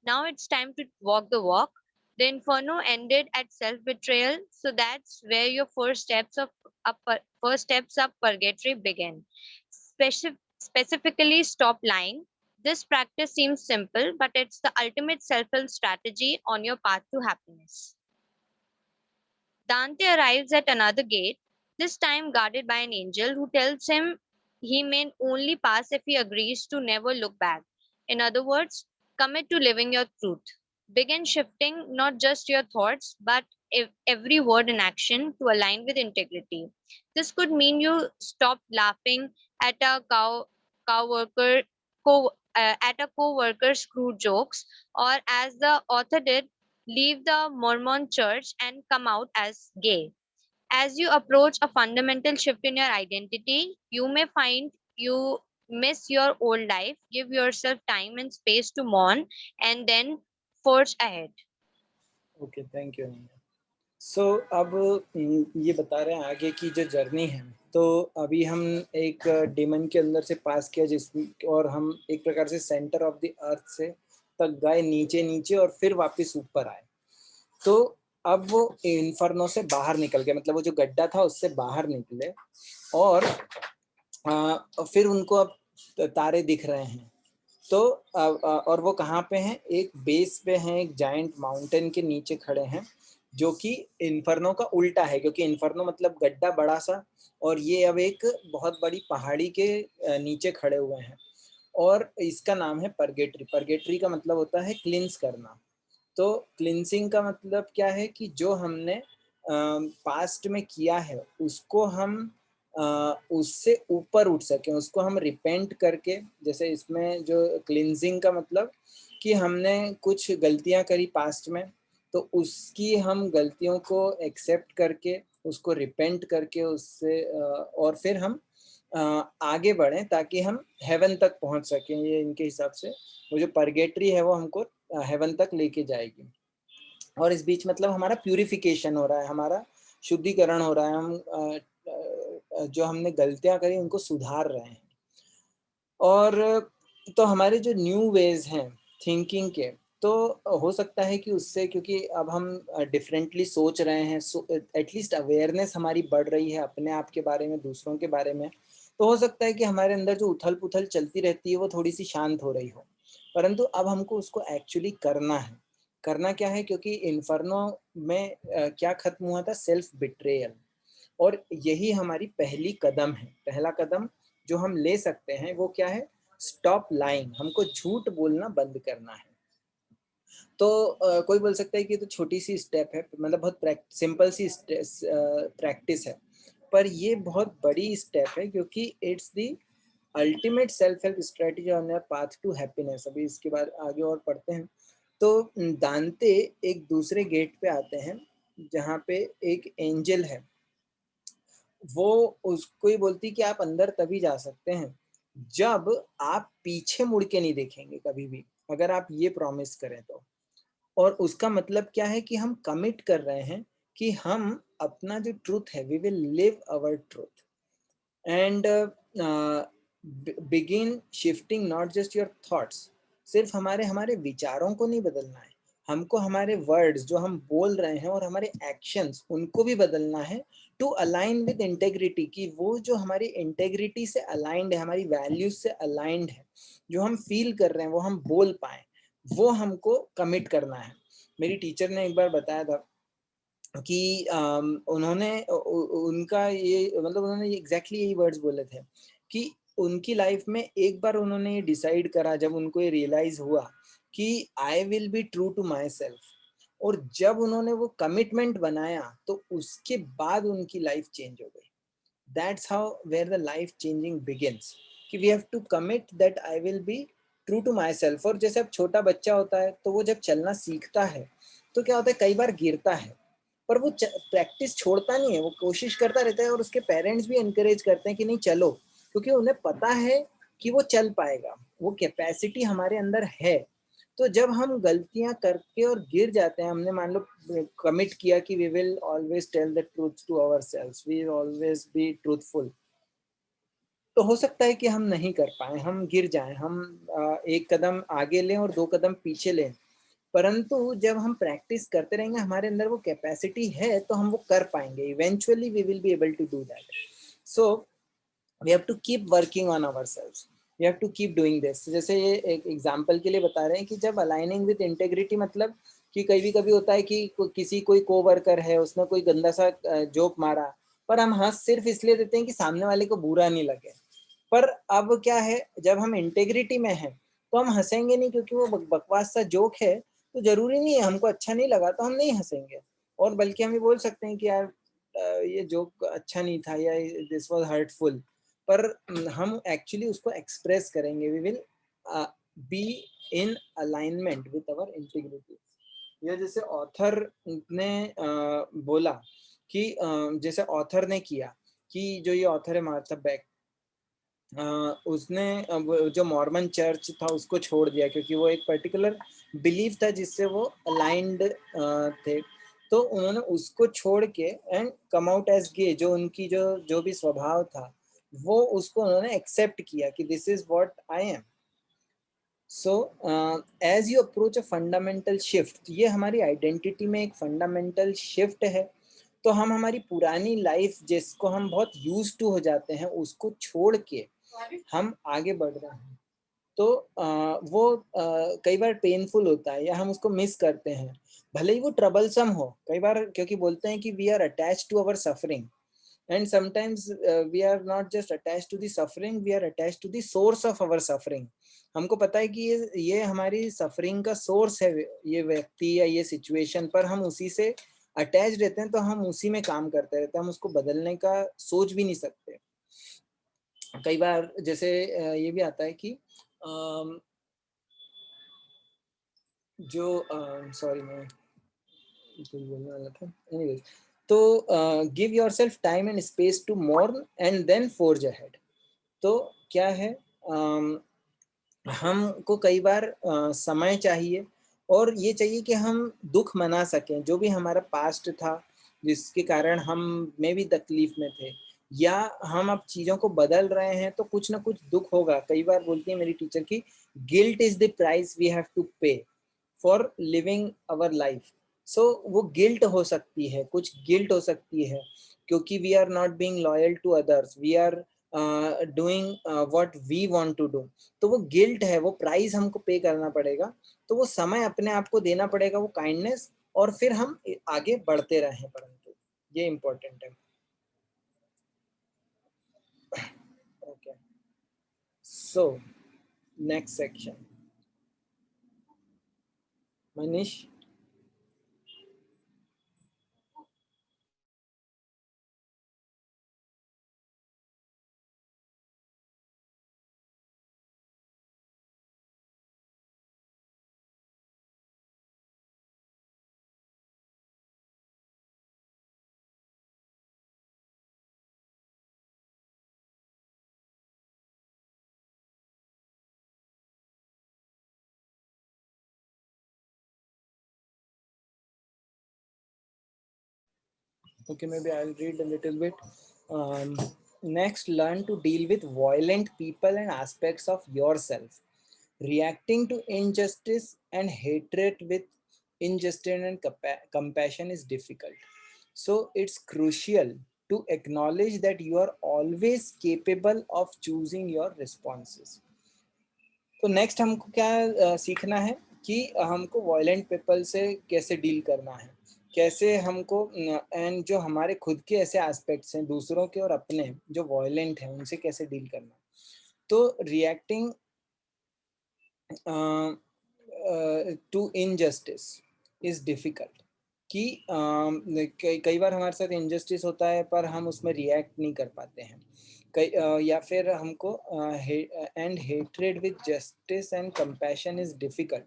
Now it's time to walk the walk. The inferno ended at self-betrayal, so that's where your first steps up purgatory begin. Specifically, stop lying. This practice seems simple, but it's the ultimate self-help strategy on your path to happiness. Dante arrives at another gate, this time guarded by an angel who tells him he may only pass if he agrees to never look back. In other words, commit to living your truth. Begin shifting not just your thoughts, but every word and action to align with integrity. This could mean you stop laughing at a at a co-worker's crude jokes, or as the author did, leave the Mormon church and come out as gay. As you approach a fundamental shift in your identity, you may find you miss your old life. Give yourself time and space to mourn and then forge ahead. Okay, thank you, Ananya. So अब ये बता रहे हैं आगे की जो journey है। तो अभी हम एक डेमन के अंदर से पास किया और हम एक प्रकार से सेंटर ऑफ द अर्थ से तक गए, नीचे नीचे, और फिर वापस ऊपर आए। तो अब वो इन्फर्नो से बाहर निकल गए, मतलब वो जो गड्ढा था उससे बाहर निकले, और फिर उनको अब तारे दिख रहे हैं। तो और वो कहाँ पे हैं? एक बेस पे हैं, एक जायंट माउंटेन के नीचे खड़े हैं, जो कि इन्फर्नो का उल्टा है, क्योंकि इन्फर्नो मतलब गड्ढा बड़ा सा, और ये अब एक बहुत बड़ी पहाड़ी के नीचे खड़े हुए हैं। और इसका नाम है परगेटरी। परगेटरी का मतलब होता है क्लिंस करना। तो क्लिनसिंग का मतलब क्या है कि जो हमने पास्ट में किया है उसको हम उससे ऊपर उठ सकें, उसको हम रिपेंट करके, जैसे इसमें जो क्लिनजिंग का मतलब कि हमने कुछ गलतियां करी पास्ट में, तो उसकी हम गलतियों को एक्सेप्ट करके, उसको रिपेंट करके उससे और फिर हम आगे बढ़ें ताकि हम हेवन तक पहुंच सकें। ये इनके हिसाब से वो जो परगेटरी है वो हमको हेवन तक लेके जाएगी। और इस बीच मतलब हमारा प्यूरिफिकेशन हो रहा है, हमारा शुद्धिकरण हो रहा है, हम जो हमने गलतियां करी उनको सुधार रहे हैं। और तो हमारे जो न्यू वेज हैं थिंकिंग के, तो हो सकता है कि उससे, क्योंकि अब हम डिफरेंटली सोच रहे हैं, एटलीस्ट अवेयरनेस हमारी बढ़ रही है अपने आप के बारे में, दूसरों के बारे में, तो हो सकता है कि हमारे अंदर जो उथल पुथल चलती रहती है वो थोड़ी सी शांत हो रही हो। परंतु अब हमको उसको एक्चुअली करना है। करना क्या है, क्योंकि इन्फर्नो में क्या खत्म हुआ था, सेल्फ बिट्रेयल। और यही हमारी पहली कदम है। पहला कदम जो हम ले सकते हैं वो क्या है, स्टॉप लाइंग। हमको झूठ बोलना बंद करना है। तो कोई बोल सकता है कि तो छोटी सी स्टेप है, मतलब बहुत सिंपल सी प्रैक्टिस है, पर ये बहुत बड़ी स्टेप है, क्योंकि it's the ultimate self help strategy on your path to happiness. अभी इसके बाद आगे और पढ़ते हैं। तो दांते एक दूसरे गेट पे आते हैं जहाँ पे एक एंजल है। वो उसको ही बोलती कि आप अंदर तभी जा सकते हैं जब आप पीछे मुड़ के नहीं देखेंगे कभी भी, अगर आप ये प्रॉमिस करें तो। और उसका मतलब क्या है कि हम कमिट कर रहे हैं कि हम अपना जो ट्रूथ है, we will live our truth and begin shifting not just your thoughts. सिर्फ हमारे हमारे विचारों को नहीं बदलना है, हमको हमारे वर्ड्स जो हम बोल रहे हैं और हमारे एक्शंस उनको भी बदलना है, टू अलाइन विद इंटेग्रिटी, कि वो जो हमारी इंटेग्रिटी से अलाइंड है, हमारी वैल्यूज से अलाइंड है, जो हम फील कर रहे हैं वो हम बोल पाए, वो हमको कमिट करना है। मेरी टीचर ने एक बार बताया था कि उन्होंने उनका ये मतलब उन्होंने एग्जैक्टली यही वर्ड्स बोले थे कि उनकी लाइफ में एक बार उन्होंने ये डिसाइड करा, जब उनको ये रियलाइज हुआ कि I will be true to my self, और जब उन्होंने वो कमिटमेंट बनाया तो उसके बाद उनकी लाइफ चेंज हो गई। That's how where the life changing begins, कि we have to commit that I will be true to my self. और जैसे अब छोटा बच्चा होता है तो वो जब चलना सीखता है तो क्या होता है, कई बार गिरता है, पर वो प्रैक्टिस छोड़ता नहीं है, वो कोशिश करता रहता है, और उसके पेरेंट्स भी एनकरेज करते हैं कि नहीं चलो, क्योंकि उन्हें पता है कि वो चल पाएगा, वो कैपेसिटी हमारे अंदर है। तो जब हम गलतियां करके और गिर जाते हैं, हमने मान लो कमिट किया कि we will always tell the truth to ourselves, we will always be truthful, तो हो सकता है कि हम नहीं कर पाए, हम गिर जाएं, हम एक कदम आगे लें और दो कदम पीछे लें। परंतु जब हम प्रैक्टिस करते रहेंगे, हमारे अंदर वो कैपेसिटी है, तो हम वो कर पाएंगे। Eventually we will be able to do that. So we have to keep working on ourselves, we have to keep doing this. जैसे ये एक एग्जांपल के लिए बता रहे हैं कि जब अलाइनिंग विद इंटेग्रिटी, मतलब कि कभी होता है कि किसी कोई कोवर्कर है, उसने कोई गंदा सा जोक मारा, पर हम हंस सिर्फ इसलिए देते हैं कि सामने वाले को बुरा नहीं लगे। पर अब क्या है, जब हम इंटेग्रिटी में हैं तो हम हंसेंगे नहीं, क्योंकि वो बकवास सा जोक है, तो जरूरी नहीं है, हमको अच्छा नहीं लगा तो हम नहीं हंसेंगे, और बल्कि हम ये बोल सकते हैं कि यार ये जोक अच्छा नहीं था, या दिस वाज हर्टफुल, पर हम एक्चुअली उसको एक्सप्रेस करेंगे। We will be in alignment with our integrity. या जैसे ऑथर ने बोला कि जैसे ऑथर ने किया कि जो ये ऑथर है मार्था बेक, उसने जो मॉर्मन चर्च था उसको छोड़ दिया, क्योंकि वो एक पर्टिकुलर बिलीफ था जिससे वो अलाइंड थे। तो उन्होंने उसको छोड़ के एंड कम आउट एज गे, जो उनकी जो भी स्वभाव था वो उसको उन्होंने एक्सेप्ट किया कि this is what I am. So as you approach a fundamental shift, ये हमारी आइडेंटिटी में एक फंडामेंटल शिफ्ट है। तो हम हमारी पुरानी लाइफ जिसको हम बहुत यूज टू हो जाते हैं उसको छोड़ के हम आगे बढ़ रहे हैं। तो वो कई बार पेनफुल होता है, या हम उसको मिस करते हैं, भले ही वो ट्रबलसम हो कई बार, क्योंकि बोलते हैं कि we are attach to our suffering. And sometimes we are not just attached to the suffering, we are attached to the source of our suffering. हमको पता है कि ये हमारी सफरिंग का सोर्स है, ये व्यक्ति या ये सिचुएशन, पर हम उसी से अटैच रहते हैं, तो हम उसी में काम करते रहते हैं, हम उसको बदलने का सोच भी नहीं सकते. कई बार जैसे ये भी आता है कि जो सॉरी मैं कुछ बोलने वाला था. एनीवेज, तो give yourself time and space to mourn and then forge ahead. तो क्या है, हमको कई बार समय चाहिए, और ये चाहिए कि हम दुख मना सकें, जो भी हमारा पास्ट था जिसके कारण हम में भी तकलीफ में थे, या हम अब चीज़ों को बदल रहे हैं, तो कुछ ना कुछ दुख होगा. कई बार बोलती है मेरी टीचर की, guilt is the price we have to pay for living our life. So वो गिल्ट हो सकती है, कुछ गिल्ट हो सकती है, क्योंकि we are not being loyal to others, we are doing what we want to do. तो वो गिल्ट है, वो प्राइस हमको पे करना पड़ेगा. तो वो समय अपने आप को देना पड़ेगा, वो काइंडनेस, और फिर हम आगे बढ़ते रहें. परंतु ये इम्पोर्टेंट है. Okay, so next section. Manish. Okay, maybe I'll read a little bit. Next, learn to deal with violent people and aspects of yourself. Reacting to injustice and hatred with injustice and compassion is difficult. So it's crucial to acknowledge that you are always capable of choosing your responses. तो next हमको क्या सीखना है कि हमको violent people से कैसे deal करना है, कैसे हमको, एंड जो हमारे खुद के ऐसे एस्पेक्ट्स हैं दूसरों के और अपने जो वायलेंट हैं उनसे कैसे डील करना. तो reacting to injustice is difficult. कि कई बार हमारे साथ इनजस्टिस होता है पर हम उसमें रिएक्ट नहीं कर पाते हैं. या फिर हमको and hatred with justice and compassion is difficult.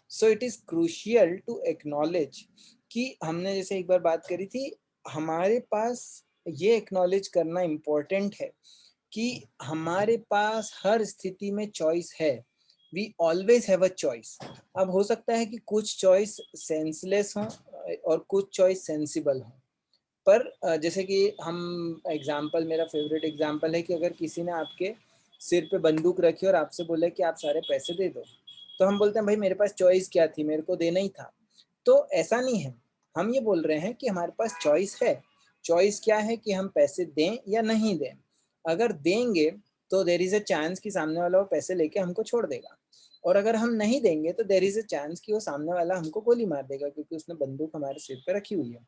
So it is crucial to acknowledge कि हमने जैसे एक बार बात करी थी, हमारे पास ये एक्नॉलेज करना इम्पोर्टेंट है कि हमारे पास हर स्थिति में चॉइस है. We always have a choice. अब हो सकता है कि कुछ चॉइस सेंसलेस हो और कुछ चॉइस सेंसिबल हो, पर जैसे कि हम एग्जाम्पल, मेरा फेवरेट एग्जाम्पल है कि अगर किसी ने आपके सिर पे बंदूक रखी और आपसे बोला कि आप सारे पैसे दे दो, तो हम बोलते हैं भाई मेरे पास चॉइस क्या थी, मेरे को देना ही था. तो ऐसा नहीं है, हम ये बोल रहे हैं कि हमारे पास चॉइस है. चॉइस क्या है कि हम पैसे दें या नहीं दें. अगर देंगे तो देर इज अ चांस कि सामने वाला वो पैसे लेके हमको छोड़ देगा, और अगर हम नहीं देंगे तो देर इज अ चांस कि वो सामने वाला हमको गोली मार देगा, क्योंकि उसने बंदूक हमारे सिर पे रखी हुई है.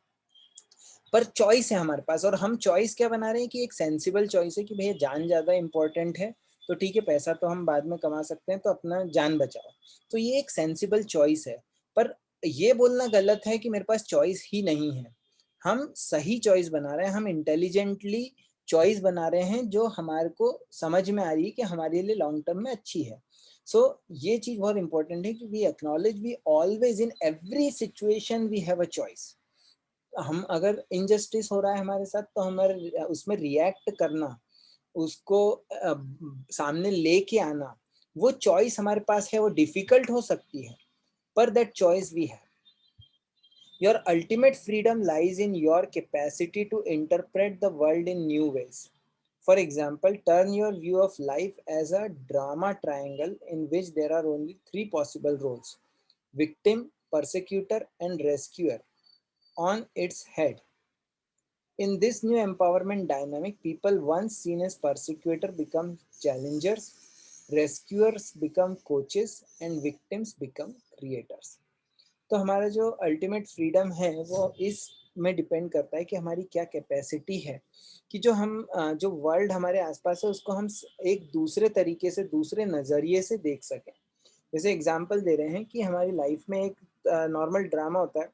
पर चॉइस है हमारे पास, और हम चॉइस क्या बना रहे हैं कि एक सेंसिबल चॉइस है कि भैया जान ज़्यादा इंपॉर्टेंट है, तो ठीक है पैसा तो हम बाद में कमा सकते हैं, तो अपना जान बचाओ. तो ये एक सेंसिबल चॉइस है. पर ये बोलना गलत है कि मेरे पास चॉइस ही नहीं है. हम सही चॉइस बना रहे हैं, हम इंटेलिजेंटली चॉइस बना रहे हैं जो हमारे को समझ में आ रही है कि हमारे लिए लॉन्ग टर्म में अच्छी है. सो ये चीज़ बहुत इंपॉर्टेंट है कि we acknowledge we always in every situation we have a choice. हम अगर इनजस्टिस हो रहा है हमारे साथ, तो हमारे उसमें रिएक्ट करना, उसको सामने लेके आना, वो चॉइस हमारे पास है. वो डिफिकल्ट हो सकती है, पर that choice we have. Your ultimate freedom lies in your capacity to interpret the world in new ways. For example, turn your view of life as a drama triangle in which there are only three possible roles: victim, persecutor, and rescuer on its head. In this new empowerment dynamic, people once seen as persecutors become challengers, rescuers become coaches, and victims become creators. तो हमारा जो ultimate freedom है वो इस में depend करता है कि हमारी क्या कैपेसिटी है कि जो हम जो वर्ल्ड हमारे आसपास है उसको हम एक दूसरे तरीके से, दूसरे नज़रिए से देख सकें। जैसे एग्जांपल दे रहे हैं कि हमारी लाइफ में एक नॉर्मल ड्रामा होता है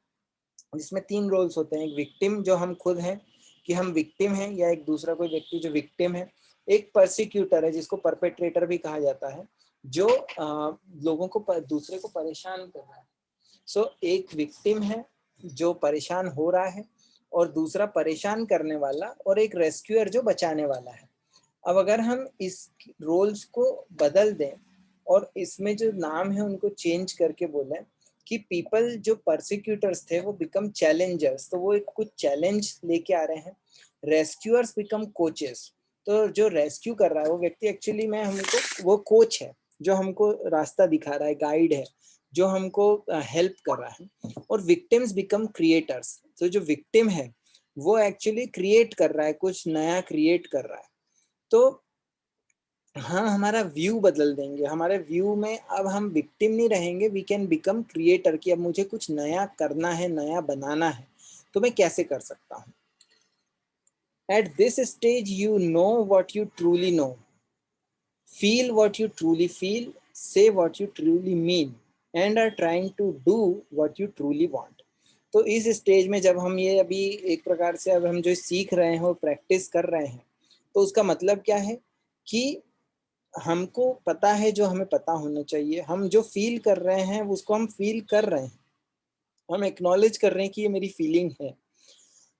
जिसमें 3 रोल्स होते हैं। एक विक्टिम जो हम खुद हैं कि हम विक्टिम हैं, या एक दूसरा कोई व्यक्ति जो विक्टिम है। एक परसिक्यूटर है जिसको परपेट्रेटर भी कहा जाता है, जो लोगों को दूसरे को परेशान कर रहा है। सो एक विक्टिम है जो परेशान हो रहा है, और दूसरा परेशान करने वाला, और एक रेस्क्यूअर जो बचाने वाला है। अब अगर हम इस रोल्स को बदल दें और इसमें जो नाम है उनको चेंज करके बोलें कि पीपल जो परसिक्यूटर्स थे वो बिकम चैलेंजर्स, तो वो एक कुछ चैलेंज लेके आ रहे हैं। रेस्क्यूअर्स बिकम कोचेस, तो जो रेस्क्यू कर रहा है वो व्यक्ति एक्चुअली में हमको वो कोच है जो हमको रास्ता दिखा रहा है, गाइड है जो हमको हेल्प कर रहा है। और विक्टिम्स बिकम क्रिएटर्स, तो जो विक्टिम है वो एक्चुअली क्रिएट कर रहा है, कुछ नया क्रिएट कर रहा है। तो हाँ, हमारा व्यू बदल देंगे। हमारे व्यू में अब हम विक्टिम नहीं रहेंगे, वी कैन बिकम क्रिएटर, कि अब मुझे कुछ नया करना है, नया बनाना है, तो मैं कैसे कर सकता हूँ। At this stage you know what you truly know, feel what you truly feel, say what you truly mean, and are trying to do what you truly want. तो इस स्टेज में जब हम ये अभी एक प्रकार से अब हम जो सीख रहे हैं और प्रैक्टिस कर रहे हैं, तो उसका मतलब क्या है कि हमको पता है जो हमें पता होना चाहिए, हम जो फील कर रहे हैं उसको हम फील कर रहे हैं, हम एक्नॉलेज कर रहे हैं कि ये मेरी फीलिंग है।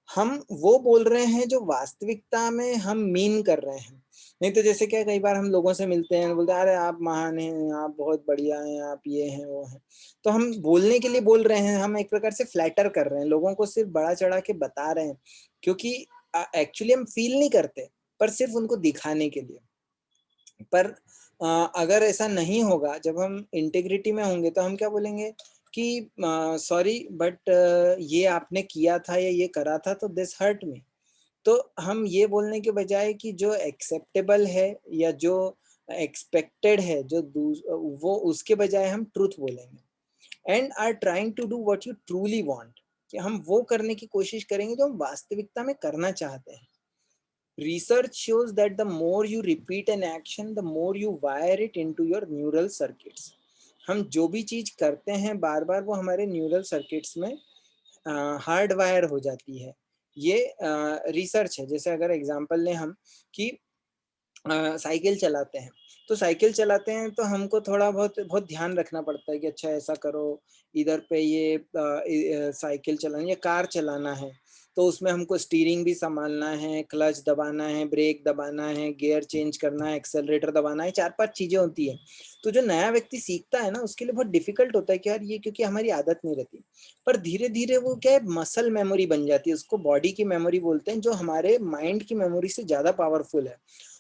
हम वो बोल रहे हैं जो वास्तविकता में हम मीन कर रहे हैं। नहीं तो जैसे क्या, कई बार हम लोगों से मिलते हैं, बोलते हैं अरे आप महान हैं, आप बहुत बढ़िया हैं, आप ये हैं वो हैं, तो हम बोलने के लिए बोल रहे हैं, हम एक प्रकार से फ्लैटर कर रहे हैं, लोगों को सिर्फ बड़ा चढ़ा के बता रहे हैं, क्योंकि एक्चुअली हम फील नहीं करते, पर सिर्फ उनको दिखाने के लिए। पर अगर ऐसा नहीं होगा, जब हम इंटेग्रिटी में होंगे, तो हम क्या बोलेंगे कि सॉरी बट ये आपने किया था या ये करा था तो दिस हर्ट मी। तो हम ये बोलने के बजाय कि जो एक्सेप्टेबल है या जो एक्सपेक्टेड है, जो वो उसके बजाय हम ट्रूथ बोलेंगे। And are trying to do what you truly want, कि हम वो करने की कोशिश करेंगे जो हम वास्तविकता में करना चाहते हैं। Research shows that the more you repeat an action, the more you wire it into your neural circuits. हम जो भी चीज करते हैं बार बार, वो हमारे न्यूरल सर्किट्स में हार्ड वायर हो जाती है। ये रिसर्च है। जैसे अगर एग्जांपल लें हम कि साइकिल चलाते हैं, तो साइकिल चलाते हैं तो हमको थोड़ा बहुत बहुत ध्यान रखना पड़ता है कि अच्छा ऐसा करो, इधर पे ये साइकिल चलाना या कार चलाना है, तो उसमें हमको स्टीयरिंग भी संभालना है, क्लच दबाना है, ब्रेक दबाना है, गियर चेंज करना है, एक्सेलरेटर दबाना है, 4-5 चीज़ें होती हैं। तो जो नया व्यक्ति सीखता है ना, उसके लिए बहुत डिफिकल्ट होता है कि यार ये, क्योंकि हमारी आदत नहीं रहती। पर धीरे धीरे वो क्या है, मसल मेमोरी बन जाती है, उसको बॉडी की मेमोरी बोलते हैं, जो हमारे माइंड की मेमोरी से ज़्यादा पावरफुल है।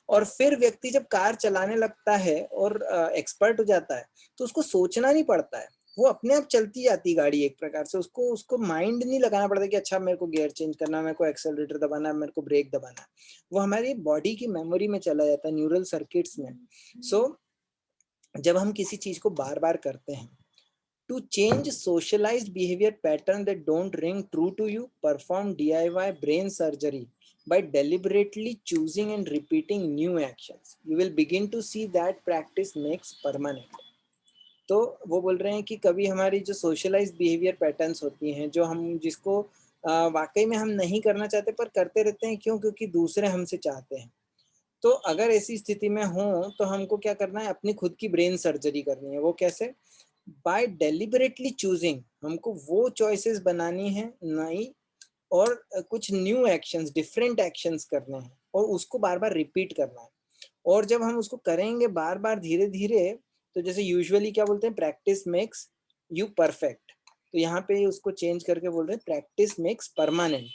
और फिर व्यक्ति जब कार चलाने लगता है और एक्सपर्ट हो जाता है, तो उसको सोचना नहीं पड़ता है, वो अपने आप चलती जाती है गाड़ी एक प्रकार से। उसको उसको माइंड नहीं लगाना पड़ता कि अच्छा मेरे को गियर चेंज करना, मेरे को एक्सेलरेटर दबाना है, मेरे को ब्रेक दबाना है। वो हमारी बॉडी की मेमोरी में चला जाता है, न्यूरल सर्किट्स में। सो जब हम किसी चीज को बार बार करते हैं, to change socialized behavior pattern that don't ring true to you, perform DIY brain surgery by deliberately choosing and repeating new actions. You will begin to see that practice makes permanent. तो वो बोल रहे हैं कि कभी हमारी जो socialised behaviour patterns होती हैं, जो हम जिसको वाकई में हम नहीं करना चाहते पर करते रहते हैं, क्यों? क्योंकि दूसरे हमसे चाहते हैं। तो अगर ऐसी स्थिति में हो, तो हमको क्या करना है, अपनी खुद की ब्रेन सर्जरी करनी है। वो कैसे? बाय डेलिबरेटली चूजिंग, हमको वो चॉइसेस बनानी है नई, और कुछ न्यू एक्शंस, डिफरेंट एक्शंस करने हैं, और उसको बार बार रिपीट करना है। और जब हम उसको करेंगे बार बार धीरे धीरे, तो जैसे यूजुअली क्या बोलते हैं, प्रैक्टिस मेक्स यू परफेक्ट, तो यहाँ पे उसको चेंज करके बोल रहे हैं प्रैक्टिस मेक्स परमानेंट।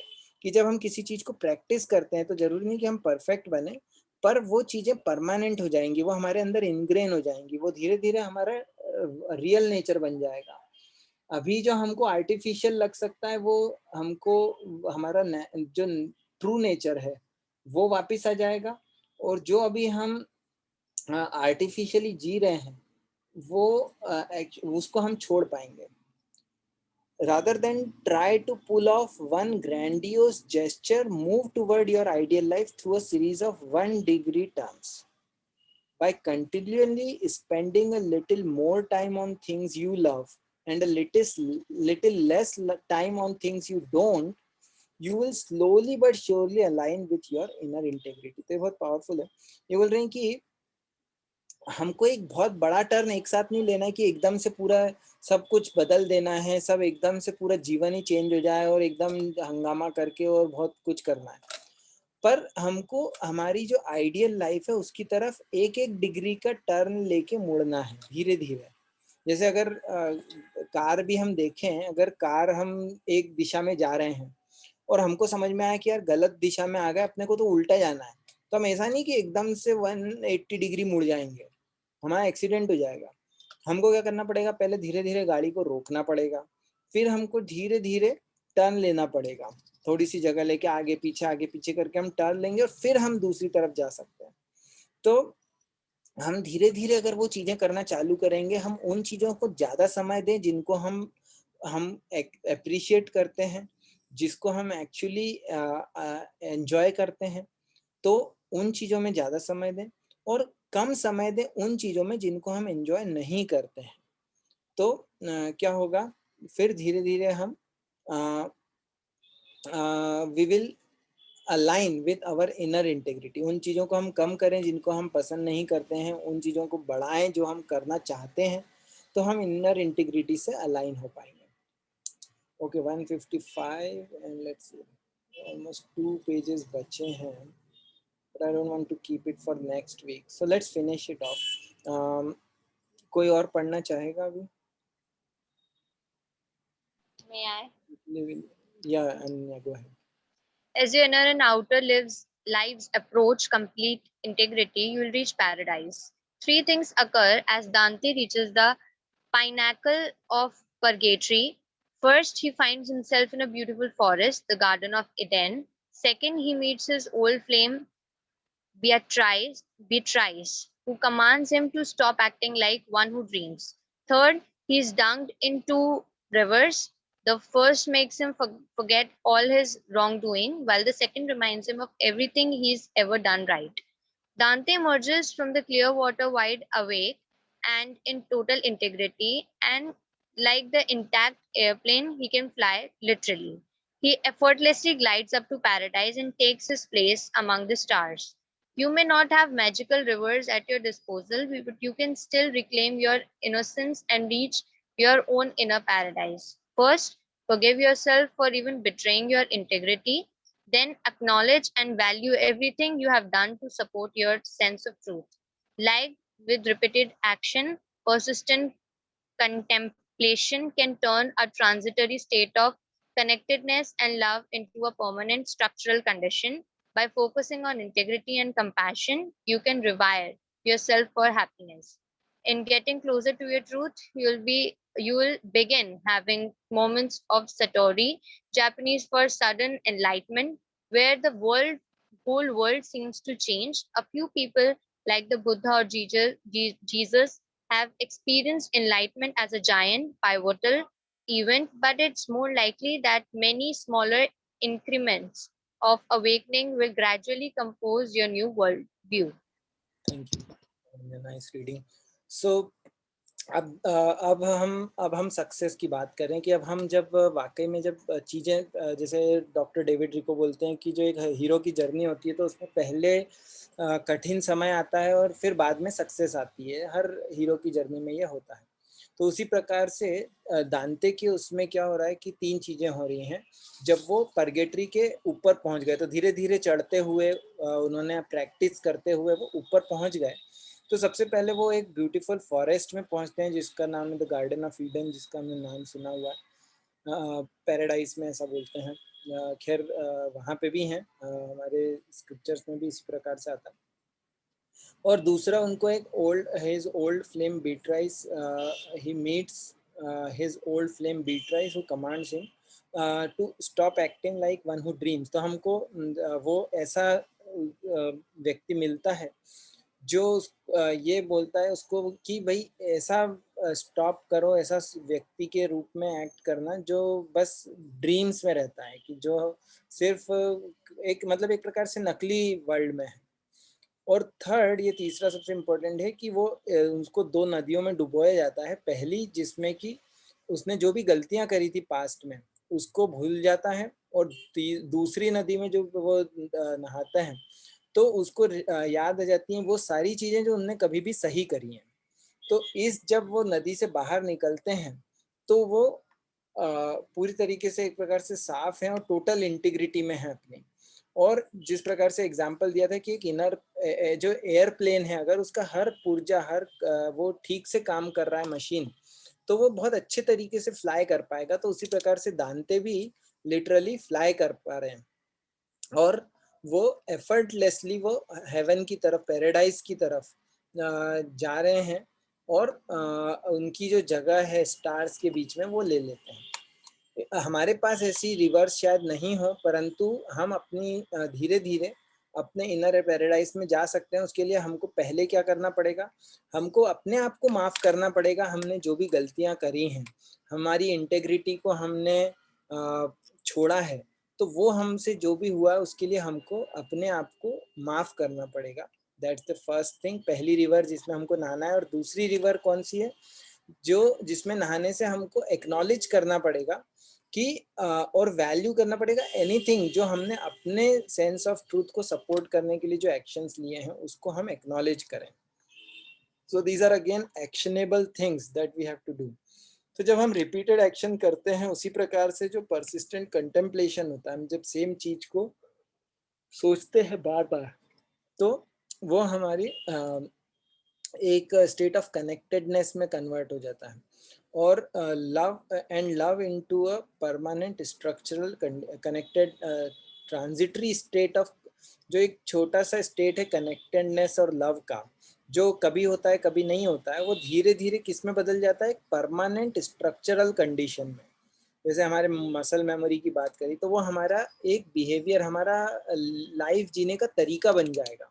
कि जब हम किसी चीज को प्रैक्टिस करते हैं, तो जरूरी नहीं कि हम परफेक्ट बने, पर वो चीजें परमानेंट हो जाएंगी, वो हमारे अंदर इनग्रेन हो जाएंगी, वो धीरे धीरे हमारा रियल नेचर बन जाएगा। अभी जो हमको आर्टिफिशियल लग सकता है, वो हमको हमारा जो ट्रू नेचर है वो वापस आ जाएगा। और जो अभी हम आर्टिफिशियली जी रहे हैं, वो उसको हम छोड़ पाएंगे। rather than try to pull off one grandiose gesture, move toward your ideal life through a series of 1-degree terms. By continually spending a little more time on things you love and a little less time on things you don't, you will slowly but surely align with your inner integrity. तो ये बहुत powerful है. ये बोल रहे हैं कि हमको एक बहुत बड़ा टर्न एक साथ नहीं लेना है कि एकदम से पूरा सब कुछ बदल देना है, सब एकदम से पूरा जीवन ही चेंज हो जाए और एकदम हंगामा करके और बहुत कुछ करना है. पर हमको हमारी जो आइडियल लाइफ है उसकी तरफ एक एक डिग्री का टर्न लेके मुड़ना है धीरे धीरे. जैसे अगर कार भी हम देखें, अगर कार हम एक दिशा में जा रहे हैं और हमको समझ में आया कि यार गलत दिशा में आ गए, अपने को तो उल्टा जाना है, तो हम ऐसा नहीं कि एकदम से 180 डिग्री मुड़ जाएंगे, हमारा एक्सीडेंट हो जाएगा. हमको क्या करना पड़ेगा, पहले धीरे धीरे गाड़ी को रोकना पड़ेगा, फिर हमको धीरे धीरे टर्न लेना पड़ेगा, थोड़ी सी जगह लेके आगे पीछे करके हम टर्न लेंगे और फिर हम दूसरी तरफ जा सकते हैं. तो हम धीरे धीरे अगर वो चीजें करना चालू करेंगे, हम उन चीजों को ज्यादा समय दें जिनको हम अप्रिशिएट करते हैं, जिसको हम एक्चुअली एंजॉय करते हैं, तो उन चीजों में ज्यादा समय दें और कम समय दें उन चीजों में जिनको हम एंजॉय नहीं करते हैं. तो क्या होगा, फिर धीरे धीरे हम we will align with our inner integrity. उन चीज़ों को हम कम करें जिनको हम पसंद नहीं करते हैं, उन चीज़ों को बढ़ाएं जो हम करना चाहते हैं, तो हम इनर इंटेग्रिटी से अलाइन हो पाएंगे. Okay, 155 and let's see, almost 2 pages बचे हैं, but I don't want to keep it for next week, so let's finish it off. कोई और पढ़ना चाहेगा अभी? May I? या अन्य, go ahead. As your inner and outer lives approach complete integrity, you will reach paradise. Three things occur as Dante reaches the pinnacle of purgatory. First, he finds himself in a beautiful forest, the Garden of Eden. Second, he meets his old flame, Beatrice, who commands him to stop acting like one who dreams. Third, he is dunked into rivers. The first makes him forget all his wrongdoing, while the second reminds him of everything he's ever done right. Dante emerges from the clear water wide awake and in total integrity, and like the intact airplane, he can fly literally. He effortlessly glides up to paradise and takes his place among the stars. You may not have magical rivers at your disposal, but you can still reclaim your innocence and reach your own inner paradise. First, forgive yourself for even betraying your integrity. Then acknowledge and value everything you have done to support your sense of truth. Like with repeated action, persistent contemplation can turn a transitory state of connectedness and love into a permanent structural condition. By focusing on integrity and compassion, you can rewire yourself for happiness. In getting closer to your truth, you will begin having moments of satori, Japanese for sudden enlightenment, where the whole world seems to change. A few people like the Buddha or Jesus have experienced enlightenment as a giant pivotal event, but it's more likely that many smaller increments of awakening will gradually compose your new world view. Thank you. Nice reading. So अब हम success की बात करें कि अब हम जब वाकई में जब चीज़ें जैसे डॉक्टर डेविड रिको बोलते हैं कि जो एक हीरो की जर्नी होती है तो उसमें पहले कठिन समय आता है और फिर बाद में सक्सेस आती है. हर हीरो की जर्नी में ये होता है. तो उसी प्रकार से दांते के उसमें क्या हो रहा है कि 3 चीज़ें हो रही हैं. जब वो परगेटरी के ऊपर पहुंच गए तो धीरे धीरे चढ़ते हुए उन्होंने प्रैक्टिस करते हुए वो ऊपर पहुंच गए. तो सबसे पहले वो एक ब्यूटीफुल फॉरेस्ट में पहुंचते हैं जिसका नाम है द गार्डन ऑफ ईडन, जिसका हमने नाम सुना हुआ है. पैराडाइज में ऐसा बोलते हैं. खैर वहाँ पे भी हैं, हमारे स्क्रिप्चर्स में भी इसी प्रकार से आता है. और दूसरा उनको एक his old flame Beatrice, he meets his old flame Beatrice who commands him to stop acting like one who dreams. तो हमको वो ऐसा व्यक्ति मिलता है जो ये बोलता है उसको कि भाई ऐसा स्टॉप करो ऐसा व्यक्ति के रूप में एक्ट करना जो बस ड्रीम्स में रहता है, कि जो सिर्फ एक मतलब एक प्रकार से नकली वर्ल्ड में है। और थर्ड, ये तीसरा सबसे इम्पोर्टेंट है कि वो उसको 2 नदियों में डुबोया जाता है। पहली जिसमें कि उसने जो भी गलतियां करी थी पास्ट में उसको भूल जाता है, और दूसरी नदी में जो वो नहाता है तो उसको याद आ जाती हैं वो सारी चीजें जो उनने कभी भी सही करी हैं। तो इस जब वो नदी से बाहर निकलते हैं तो वो पूरी तरीके से एक प्रकार से साफ है और टोटल इंटीग्रिटी में है अपनी। और जिस प्रकार से एग्जाम्पल दिया था कि एक इनर जो एयरप्लेन है, अगर उसका हर पुर्जा हर वो ठीक से काम कर रहा है मशीन, तो वो बहुत अच्छे तरीके से फ्लाई कर पाएगा। तो उसी प्रकार से दांते भी लिटरली फ्लाई कर पा रहे हैं, और वो एफर्टलेसली वो हेवन की तरफ, पैराडाइज की तरफ जा रहे हैं, और उनकी जो जगह है स्टार्स के बीच में वो ले लेते हैं। हमारे पास ऐसी रिवर्स शायद नहीं हो, परंतु हम अपनी धीरे धीरे अपने इनर पैराडाइज में जा सकते हैं। उसके लिए हमको पहले क्या करना पड़ेगा, हमको अपने आप को माफ करना पड़ेगा। हमने जो भी गलतियां करी हैं, हमारी इंटेग्रिटी को हमने छोड़ा है, तो वो हमसे जो भी हुआ है उसके लिए हमको अपने आप को माफ करना पड़ेगा। दैट्स द फर्स्ट थिंग, पहली रिवर जिसमें हमको नहाना है। और दूसरी रिवर कौन सी है, जो जिसमें नहाने से हमको एक्नॉलेज करना पड़ेगा कि और वैल्यू करना पड़ेगा एनीथिंग जो हमने अपने सेंस ऑफ ट्रूथ को सपोर्ट करने के लिए जो एक्शंस लिए हैं उसको हम एक्नॉलेज करें। So these are again actionable things that we have to do. तो जब हम रिपीटेड एक्शन करते हैं, उसी प्रकार से जो परसिस्टेंट कंटेम्पलेशन होता है, हम जब सेम चीज को सोचते हैं बार बार, तो वो हमारी एक स्टेट ऑफ कनेक्टेडनेस में कन्वर्ट हो जाता है। और love into a permanent structural connected transitory state of, जो एक छोटा सा स्टेट है कनेक्टेडनेस और लव का, जो कभी होता है कभी नहीं होता है, वो धीरे धीरे किस में बदल जाता है, एक परमानेंट स्ट्रक्चरल कंडीशन में। जैसे हमारे मसल मेमोरी की बात करी तो वो हमारा एक बिहेवियर, हमारा लाइफ जीने का तरीका बन जाएगा।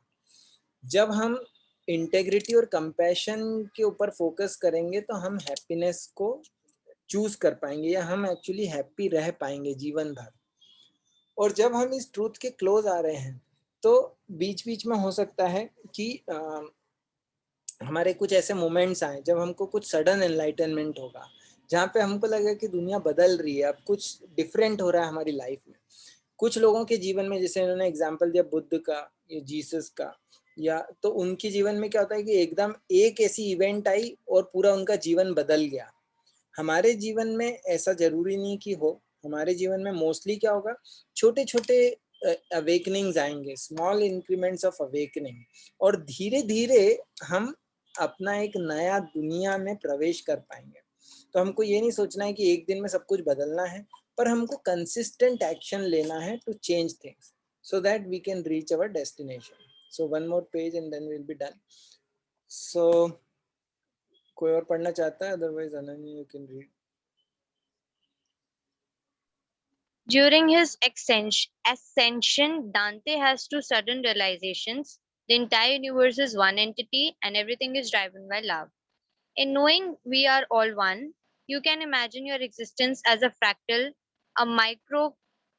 जब हम इंटेग्रिटी और कंपैशन के ऊपर फोकस करेंगे तो हम हैप्पीनेस को चूज कर पाएंगे, या हम एक्चुअली हैप्पी रह पाएंगे जीवन भर। और जब हम इस ट्रूथ के क्लोज आ रहे हैं तो बीच बीच में हो सकता है कि हमारे कुछ ऐसे मोमेंट्स आए जब हमको कुछ सडन एनलाइटनमेंट होगा, जहाँ पे हमको लगेगा कि दुनिया बदल रही है, अब कुछ डिफरेंट हो रहा है हमारी लाइफ में। कुछ लोगों के जीवन में, जैसे इन्होंने एग्जाम्पल दिया बुद्ध का या जीसस का, या तो उनके जीवन में क्या होता है कि एकदम एक ऐसी इवेंट आई और पूरा उनका जीवन बदल गया। हमारे जीवन में ऐसा जरूरी नहीं कि हो। हमारे जीवन में मोस्टली क्या होगा, छोटे छोटे अवेकनिंग्स आएंगे, स्मॉल इंक्रीमेंट्स ऑफ अवेकनिंग, और धीरे धीरे हम अपना एक नया दुनिया में प्रवेश कर पाएंगे। तो हमको ये नहीं सोचना है कि एक दिन में सब कुछ बदलना है, पर हमको कंसिस्टेंट एक्शन लेना है to change things so that we can reach our destination. So one more page and then we'll be done. So कोई और पढ़ना चाहता है, otherwise Ananya you can read. During his ascension, Dante has two sudden realizations. The entire universe is one entity and everything is driven by love. In knowing we are all one, you can imagine your existence as a fractal, a micro